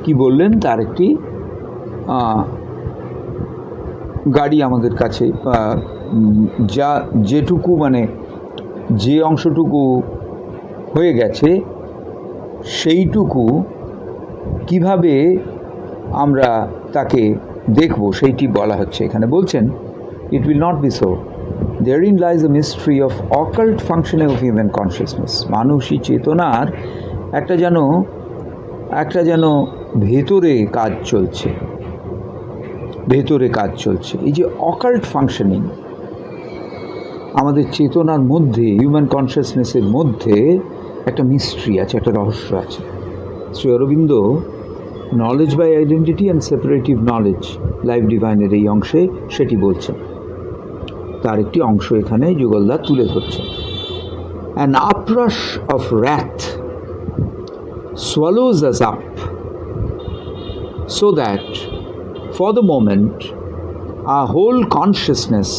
কি বললেন তার একটি গাড়ি আমাদের কাছে, যা যেটুকু মানে যে অংশটুকু হয়ে গেছে সেইটুকু কিভাবে আমরা তাকে দেখব সেইটি বলা হচ্ছে এখানে। বলছেন, it will not be so, therein lies a mystery of occult functioning of human consciousness. মানসী চেতনার একটা যেন ভেতরে কাজ চলছে, এই যে অকাল্ট ফাংশনিং, আমাদের চেতনার মধ্যে, হিউম্যান কনসিয়াসনেসের মধ্যে একটা মিস্ট্রি আছে, একটা রহস্য আছে। Shri Aurobindo knowledge by identity and separative knowledge, life ডিভাইনের এই অংশে সেটি বলছেন। তার একটি অংশ এখানে যুগলদার তুলে ধরছেন। An uprush of wrath swallows us up so that for the moment our whole consciousness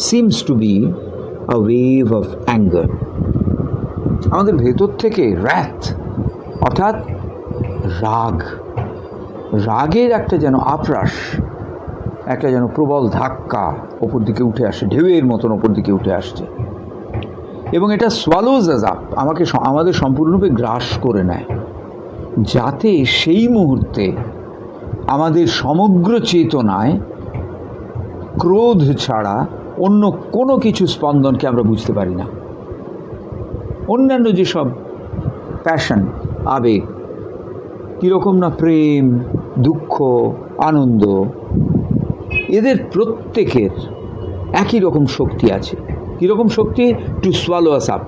seems to be a wave of anger. আমাদের ভেতর থেকে wrath অর্থাৎ রাগের একটা যেন আপরাশ, একটা যেন প্রবল ধাক্কা ওপর দিকে উঠে আসে, ঢেউয়ের মতন ওপর দিকে উঠে আসছে, এবং এটা সোয়ালোজ আস আপ, আমাদের সম্পূর্ণরূপে গ্রাস করে নেয়, যাতে সেই মুহূর্তে আমাদের সমগ্র চেতনায় ক্রোধ ছাড়া অন্য কোনো কিছু স্পন্দনকে আমরা বুঝতে পারি না। অন্যান্য যেসব প্যাশন, আবেগ, কীরকম না প্রেম, দুঃখ, আনন্দ, এদের প্রত্যেকের একই রকম শক্তি আছে। কীরকম শক্তি? টু সোয়ালো আস আপ,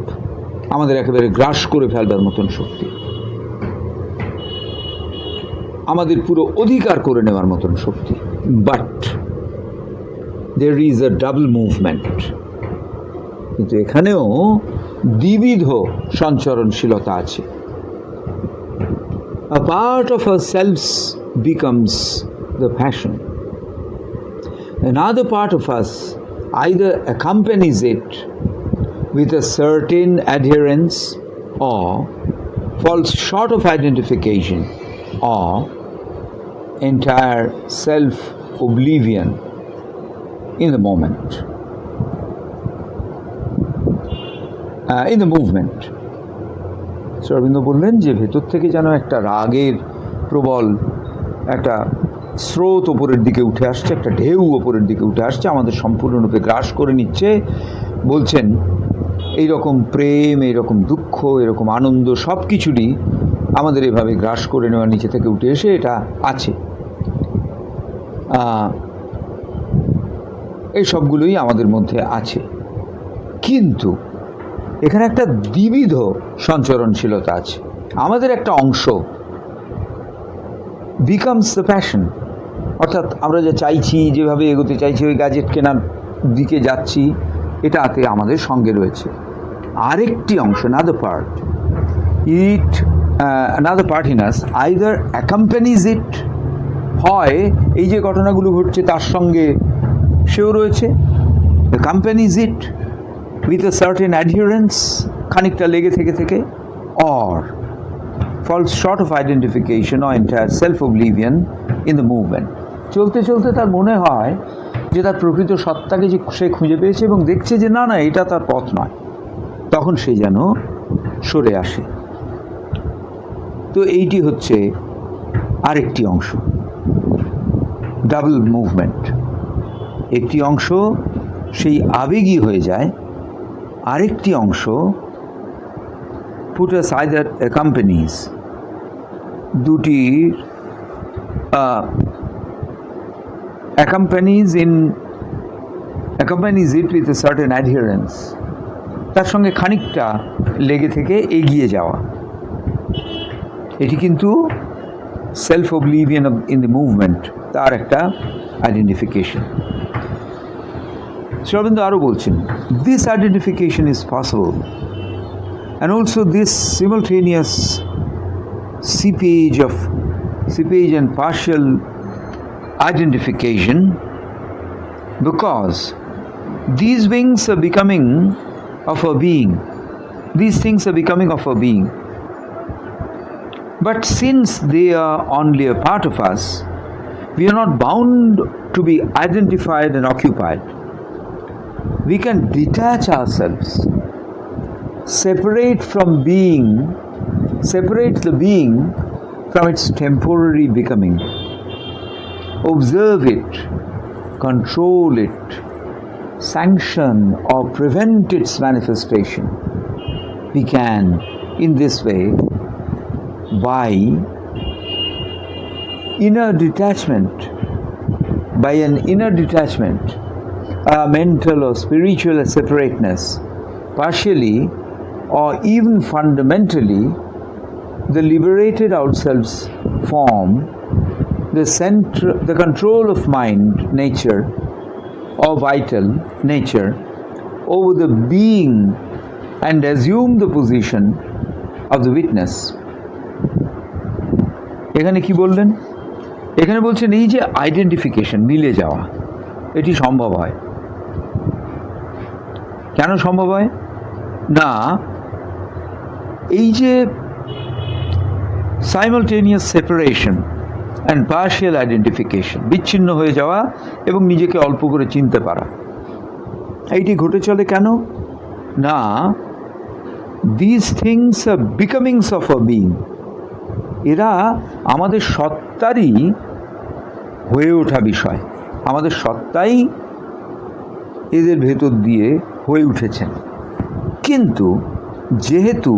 আমাদের একেবারে গ্রাস করে ফেলবার মতন শক্তি, আমাদের পুরো অধিকার করে নেওয়ার মতন শক্তি। But there is a double movement, কিন্তু এখানেও দ্বিবিধ সঞ্চরণশীলতা আছে। A part of ourselves becomes the passion. Another part of us either accompanies it with a certain adherence or falls short of identification or entire self-oblivion in the moment, in the movement. Sri Aurobindo বললেন যে ভেতর থেকে যেন একটা রাগের প্রবল একটা স্রোত ওপরের দিকে উঠে আসছে, একটা ঢেউ ওপরের দিকে উঠে আসছে, আমাদের সম্পূর্ণরূপে গ্রাস করে নিচ্ছে। বলছেন এইরকম প্রেম, এইরকম দুঃখ, এরকম আনন্দ সব কিছুরই আমাদের এভাবে গ্রাস করে নেওয়া, নিচে থেকে উঠে এসে এটা আছে, এই সবগুলোই আমাদের মধ্যে আছে। কিন্তু এখানে একটা দ্বিবিধ সঞ্চরণশীলতা আছে। আমাদের একটা অংশ বিকামস দ্য প্যাশন, অর্থাৎ আমরা যা চাইছি, যেভাবে এগোতে চাইছি, ওই গ্যাজেট কেনার দিকে যাচ্ছি, এটাতে আমাদের সঙ্গে রয়েছে আরেকটি অংশ, another part, another part in us either accompanies it, হয় এই যে ঘটনাগুলো ঘটছে তার সঙ্গে সেও রয়েছে, accompanies it with a certain adherence, খানিকটা লেগে থেকে, or falls short of identification or entire self-oblivion in the movement. চলতে চলতে তার মনে হয় যে তার প্রকৃত সত্তাকে যে সে খুঁজে পেয়েছে এবং দেখছে যে না এটা তার পথ নয়, তখন সে যেন সরে আসে। তো এইটি হচ্ছে আরেকটি অংশ, ডাবল মুভমেন্ট। একটি অংশ সেই আবেগী হয়ে যায়, আরেকটি অংশ put us either accompanies, দুটির accompanies it with a certain adherence, তার সঙ্গে খানিকটা লেগে থেকে এগিয়ে যাওয়া। এটি কিন্তু সেলফ ওবলিভিয়ন ইন দ্য মুভমেন্ট, তার একটা আইডেন্টিফিকেশন। শ্রী অরবিন্দ আরও বলছেন, this identification is possible, and also this simultaneous seepage and partial identification, because these things are becoming of our being. But since they are only a part of us, we are not bound to be identified and occupied. We can detach ourselves, separate the being from its temporary becoming, observe it, control it, sanction or prevent its manifestation. We can, in this way, by an inner detachment, a mental or spiritual separateness, partially or even fundamentally, the liberated ourselves form the control of mind nature or vital nature over the being and assume the position of the witness. এখানে কি বললেন? এখানে বলছেন এই যে identification, মিলে যাওয়া, এটি সম্ভব হয়। কেন সম্ভব হয়? না, এই যে simultaneous separation and partial identification, বিচ্ছিন্ন হয়ে যাওয়া এবং নিজেকে অল্প করে চিনতে পারা, এইটি ঘটে চলে কেন? না, this things are becomings of a being, এরা আমাদের সত্তারই হয়ে ওঠা বিষয়, আমাদের সত্তাই এদের ভেতর দিয়ে হয়ে উঠেছেন। কিন্তু যেহেতু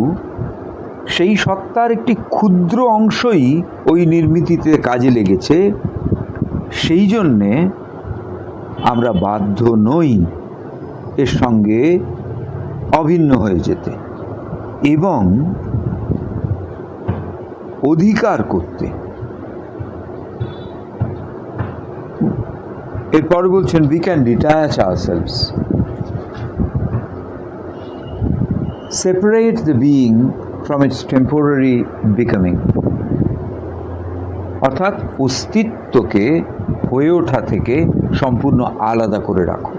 সেই সত্তার একটি ক্ষুদ্র অংশই ওই নির্মিতিতে কাজে লেগেছে, সেই জন্যে আমরা বাধ্য নই এর সঙ্গে অভিন্ন হয়ে যেতে এবং অধিকার করতে। এরপরে বলছেন, we can detach ourselves, separate the being from its temporary becoming, অর্থাৎ অস্তিত্বকে হয়ে ওঠা থেকে সম্পূর্ণ আলাদা করে রাখো।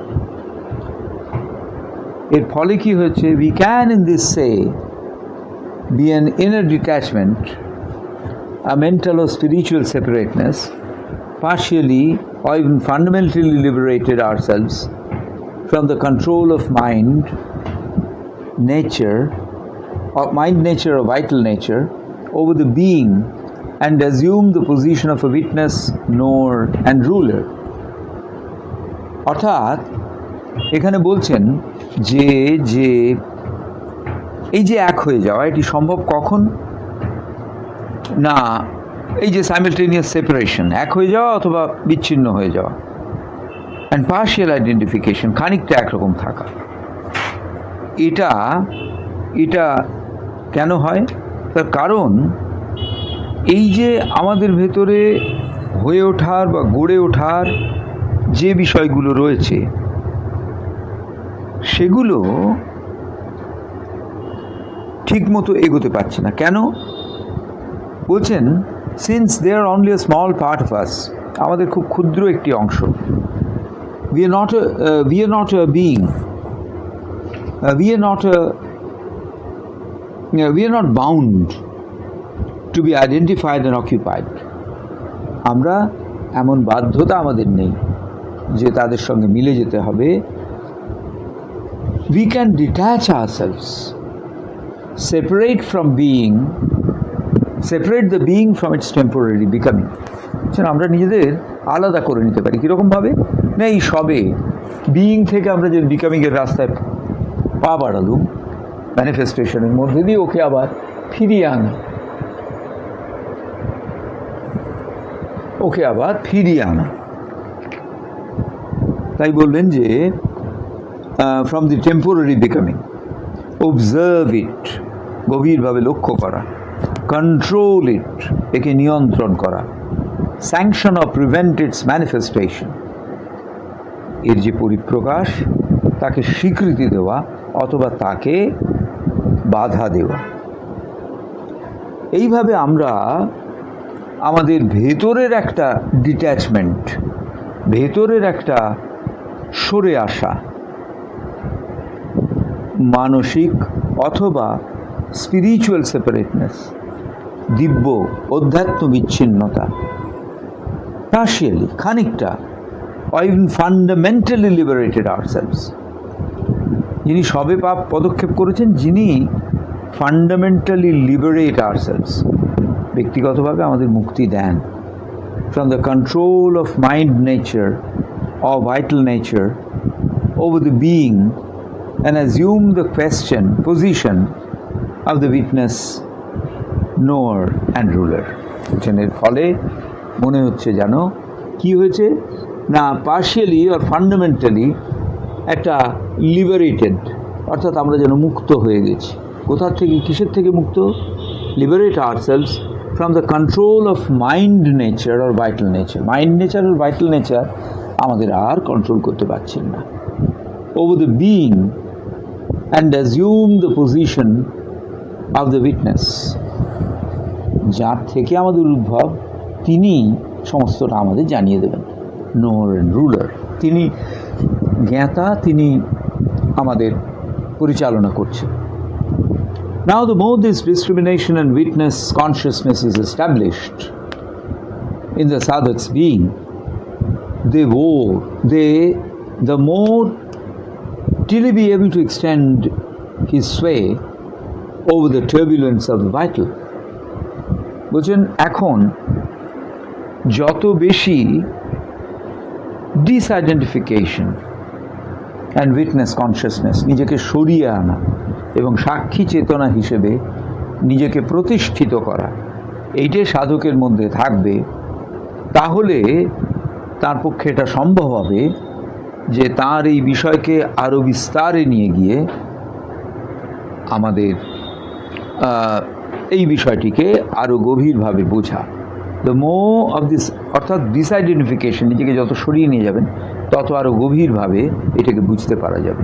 এর ফলে কি হয়েছে? we can in this say be an inner detachment, a mental or spiritual separateness, partially or even fundamentally liberated ourselves from the control of mind, nature, or vital nature over the being, and assume the position of a witness, knower and ruler. অর্থাৎ এখানে বলছেন যে যে এই যে এক হয়ে যাওয়া, এটি সম্ভব কখন না, এই যে সাইমালটেনিয়াস সেপারেশন, এক হয়ে যাওয়া অথবা বিচ্ছিন্ন হয়ে যাওয়া, অ্যান্ড পার্শিয়াল আইডেন্টিফিকেশন, খানিকটা একরকম থাকা, এটা এটা কেন হয়? তার কারণ এই যে আমাদের ভেতরে হয়ে ওঠার বা গড়ে ওঠার যে বিষয়গুলো রয়েছে, সেগুলো ঠিকমতো এগোতে পারছে না। কেন বলছেন? Since they are only a small part of us, আমাদের খুব ক্ষুদ্র একটি অংশ। we are not a being, we are not bound to be identified and occupied. আমরা এমন বাধ্যতা আমাদের নেই যে তাদের সঙ্গে মিলে যেতে হবে। we can detach ourselves, separate the being from its temporary becoming. আমরা নিজেদের আলাদা করে নিতে পারি। কীরকমভাবে? না, এই সবে বিইং থেকে আমরা যে বিকামিংয়ের রাস্তায় পা বাড়ালুম, ম্যানিফেস্টেশনের মধ্যে দিয়ে ওকে আবার ফিরিয়ে আনা, তাই বললেন যে from the temporary becoming, observe it, গভীরভাবে লক্ষ্য করা, কন্ট্রোল ইট, একে নিয়ন্ত্রণ করা, sanction or prevent its manifestation, এর যে পরিপ্রকাশ তাকে স্বীকৃতি দেওয়া অথবা তাকে বাধা দেওয়া। এইভাবে আমরা আমাদের ভেতরের একটা ডিট্যাচমেন্ট, ভেতরের একটা সরে আসা, মানসিক অথবা স্পিরিচুয়াল সেপারেটনেস, দিব্য অধ্যাত্ম বিচ্ছিন্নতা, পার্শিয়ালি, খানিকটা, or even fundamentally liberated ourselves. যিনি সবে পদক্ষেপ করেছেন, যিনি ফান্ডামেন্টালি লিবারেট আওয়ারসেলভস, ব্যক্তিগতভাবে আমাদের মুক্তি দেন from the control of mind nature or vital nature over the being, and assume the position of the witness, knower and ruler. এর ফলে মনে হচ্ছে যেন কি হয়েছে না, পার্শিয়ালি আর ফান্ডামেন্টালি একটা লিবারেটেড, অর্থাৎ আমরা যেন মুক্ত হয়ে গেছি। কোথার থেকে, কিসের থেকে মুক্ত? Liberate ourselves from the control of mind nature আর ভাইটাল নেচার। মাইন্ড নেচার আর ভাইটাল নেচার আমাদের আর কন্ট্রোল করতে পারছেন না। Over the being and assume the position of the witness, যার থেকে আমাদের উদ্ভব তিনি সমস্তটা আমাদের জানিয়ে দেবেন। নোয়ার অ্যান্ড রুলার, তিনি জ্ঞাতা, তিনি আমাদের পরিচালনা করছেন। Now the more this discrimination and witness consciousness is established in the sadhak's being, the more till he be able to extend his sway over the turbulence of the vital. বলছেন এখন যত বেশি ডিসআইডেন্টিফিকেশন and witness consciousness, নিজেকে সরিয়ে আনা এবং সাক্ষী চেতনা হিসেবে নিজেকে প্রতিষ্ঠিত করা, এইটাই সাধকের মধ্যে থাকবে, তাহলে তার পক্ষে এটা সম্ভব হবে যে তার এই বিষয়কে আরও বিস্তারে নিয়ে গিয়ে আমাদের এই বিষয়টিকে আরও গভীরভাবে বোঝা। দ্য মোর অফ দিস, অর্থাৎ ডিসআইডেন্টিফিকেশন, নিজেকে যত সরিয়ে নিয়ে যাবেন তত আরও গভীরভাবে এটাকে বুঝতে পারা যাবে।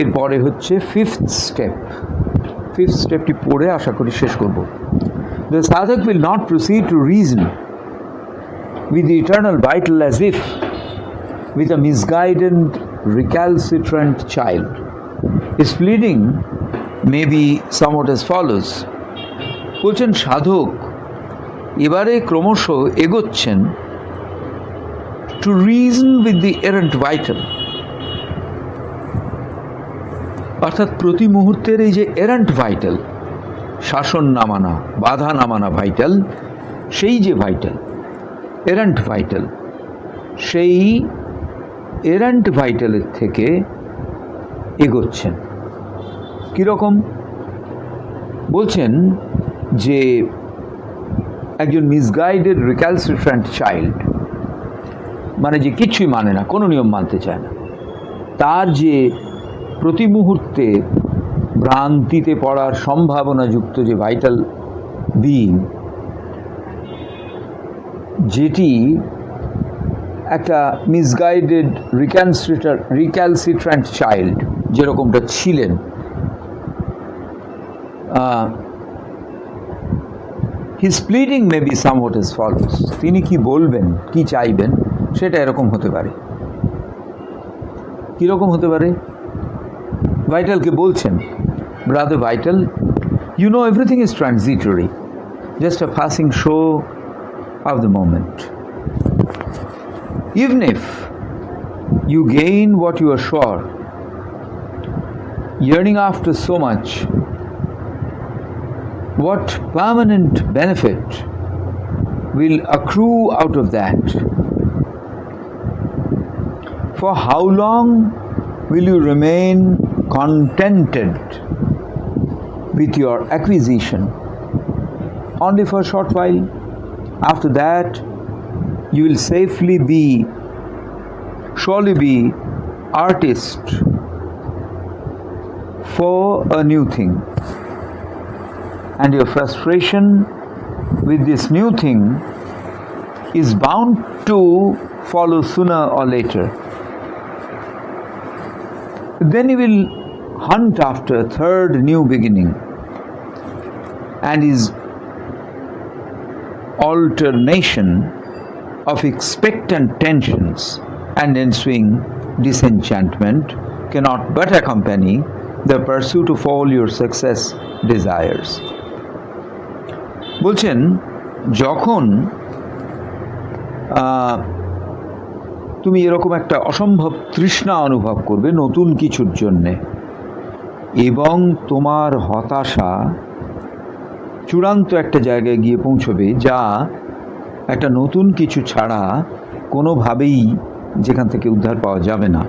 এরপরে হচ্ছে ফিফথ স্টেপটি পড়ে আশা করি শেষ করব। দ্য সাধক will not proceed to reason with the eternal vital as if with a misguided recalcitrant child is pleading may be somewhat as follows. বলছেন সাধক এবারে ক্রমশ এগোচ্ছেন to reason with the errant vital, অর্থাৎ প্রতি মুহূর্তের এই যে এরান্ট ভাইটাল, শাসন না মানা, বাধা না মানা ভাইটাল, সেই যে ভাইটাল, এরান্ট ভাইটাল, সেই এরান্ট ভাইটালের থেকে এগোচ্ছেন। কীরকম? বলছেন যে একজন মিসগাইডেড রিক্যালসিট্র্যান্ট চাইল্ড, মানে যে কিছুই মানে না, কোনো নিয়ম মানতে চায় না, তার যে প্রতি মুহূর্তে ভ্রান্তিতে পড়ার সম্ভাবনাযুক্ত যে ভাইটাল বিং, যেটি একটা মিসগাইডেড রিক্যালসিট্র্যান্ট চাইল্ড যেরকমটা ছিলেন, his pleading may be somewhat as follows, তিনি কি বলবেন, কি চাইবেন, সেটা এরকম হতে পারে। কীরকম হতে পারে? ভাইটালকে বলছেন, brother vital, you know everything is transitory, just a passing show of the moment. Even if you gain what you are sure, yearning after so much, what permanent benefit will accrue out of that? For how long will you remain contented with your acquisition? Only for a short while. After that, you will surely be artist for a new thing. And your frustration with this new thing is bound to follow sooner or later. Then you will hunt after a third new beginning, and his alternation of expectant tensions and ensuing disenchantment cannot but accompany the pursuit of all your success desires. বলছেন যখন তুমি এরকম একটা অসম্ভব তৃষ্ণা অনুভব করবে নতুন কিছুর জন্যে, এবং তোমার হতাশা চূড়ান্ত একটা জায়গায় গিয়ে পৌঁছবে যা একটা নতুন কিছু ছাড়া কোনোভাবেই যেখান থেকে উদ্ধার পাওয়া যাবে না,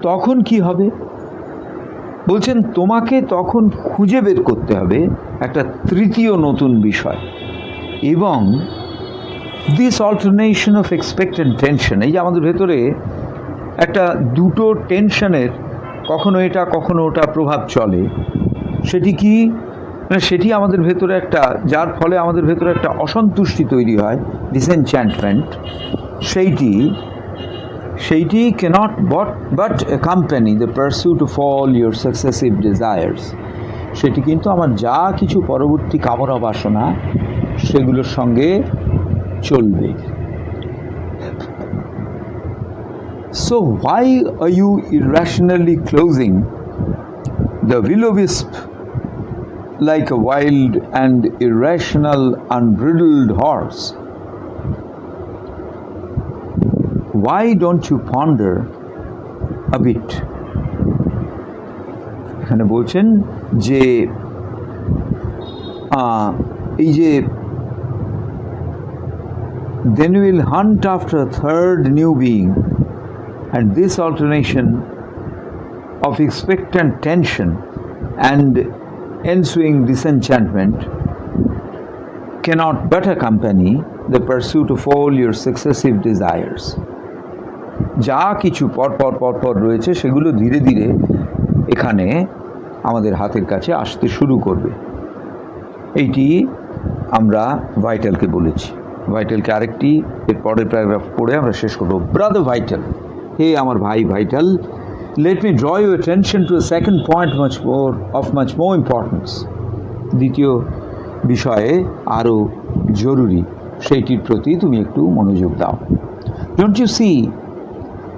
তখন কি হবে? বলছেন তোমাকে তখন খুঁজে বের করতে হবে একটা তৃতীয় নতুন বিষয়, এবং দিস অল্টারনেশন অফ এক্সপেক্টেন্ট টেনশন, এই যে আমাদের ভেতরে একটা দুটো টেনশনের কখনো এটা কখনো ওটা প্রভাব চলে, সেটি কি? সেটি আমাদের ভেতরে একটা, যার ফলে আমাদের ভেতরে একটা অসন্তুষ্টি তৈরি হয়, ডিসএনচ্যান্টমেন্ট, সেইটি cannot but accompany the pursuit of all your successive desires. সেটি কিন্তু আমার যা কিছু পরবর্তী কামনা বাসনা সেগুলোর সঙ্গে চলবে। So why are you irrationally closing the will-o-wisp like a wild and irrational unbridled horse? Why don't you ponder a bit? এখানে বলছেন যে এই যে then we will hunt after a third new being, and this alternation of expectant tension and ensuing disenchantment cannot but accompany the pursuit of all your successive desires. যা কিছু পরপর রয়েছে সেগুলো ধীরে ধীরে এখানে আমাদের হাতের কাছে আসতে শুরু করবে। এইটি আমরা ভাইটালকে বলেছি। ভাইটালকে আরেকটি এর পরের প্যারাগ্রাফ পড়ে আমরা শেষ করব। ব্রাদার ভাইটাল, হে আমার ভাই vital, let me draw your attention to a second point much more importance. দ্বিতীয় বিষয়ে আরও জরুরি, সেইটির প্রতি তুমি একটু মনোযোগ দাও। Don't you see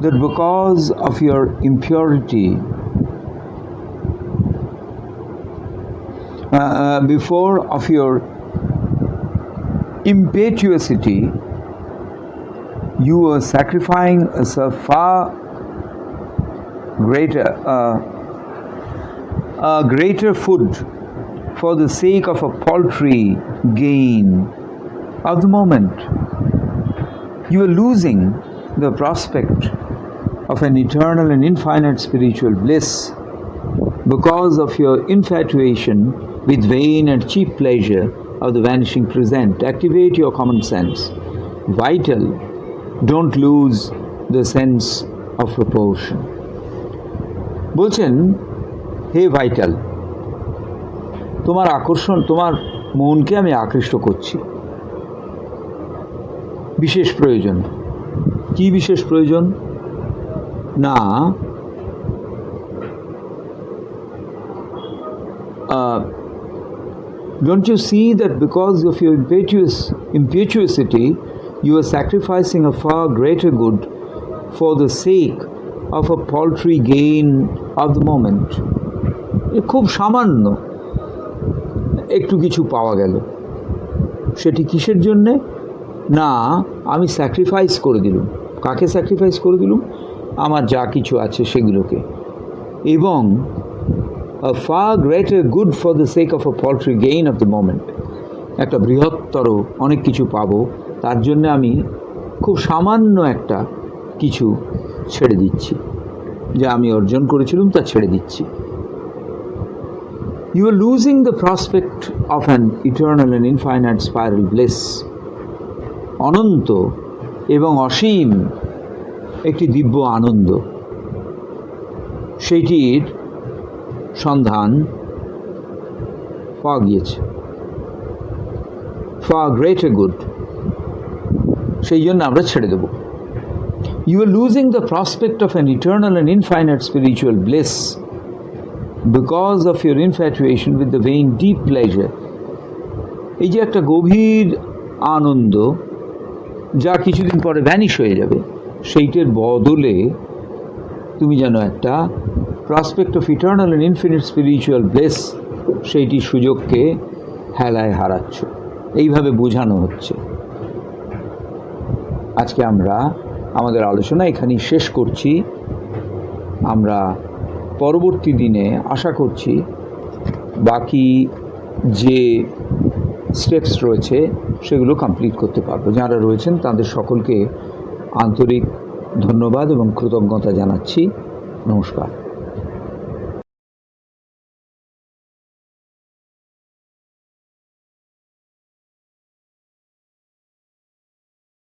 that because of your impurity before of your impetuosity, you were sacrificing a far greater food for the sake of a paltry gain of the moment. You are losing the prospect of an eternal and infinite spiritual bliss because of your infatuation with vain and cheap pleasure of the vanishing present. Activate your common sense. Vital, don't lose the sense of proportion. বলছেন, হে vital, তোমার আকর্ষণ, তোমার মনকে আমি আকৃষ্ট করছি। বিশেষ প্রয়োজন। কি বিশেষ প্রয়োজন? না, don't you see that because of your impetuosity, you are sacrificing a far greater good for the sake of a paltry gain of the moment? খুব সামান্য একটু কিছু পাওয়া গেল, সেটি কিসের জন্যে? না, আমি স্যাক্রিফাইস করে দিলুম। কাকে স্যাক্রিফাইস করে দিলুম? আমার যা কিছু আছে সেগুলোকে। এবং a far greater good for the sake of a paltry gain of the moment, একটা বৃহত্তর অনেক কিছু পাবো, তার জন্য আমি খুব সামান্য একটা কিছু ছেড়ে দিচ্ছি, যা আমি অর্জন করেছিলাম তা ছেড়ে দিচ্ছি। You are losing the prospect of an eternal and infinite spiral bliss. অনন্ত এবং অসীম একটি দিব্য আনন্দ, সেইটির সন্ধান পাওয়া গিয়েছে। far greater good, সেই জন্য আমরা ছেড়ে দেব। You are losing the prospect of an eternal and infinite spiritual bliss because of your infatuation with the vain deep pleasure. এই যে একটা গভীর আনন্দ যা কিছুদিন পরে ভ্যানিশ হয়ে যাবে, সেইটার বদলে তুমি যেন একটা prospect of eternal and infinite spiritual bliss, সেইটি সুযোগকে হেলায় হারাচ্ছ, এইভাবে বোঝানো হচ্ছে। আজকে আমরা আমাদের আলোচনা এখানেই শেষ করছি। আমরা পরবর্তী দিনে আশা করছি বাকি যে স্টেপস রয়েছে সেগুলো কমপ্লিট করতে পারবো। যারা রয়েছেন তাদের সকলকে আন্তরিক ধন্যবাদ এবং কৃতজ্ঞতা জানাচ্ছি। নমস্কার।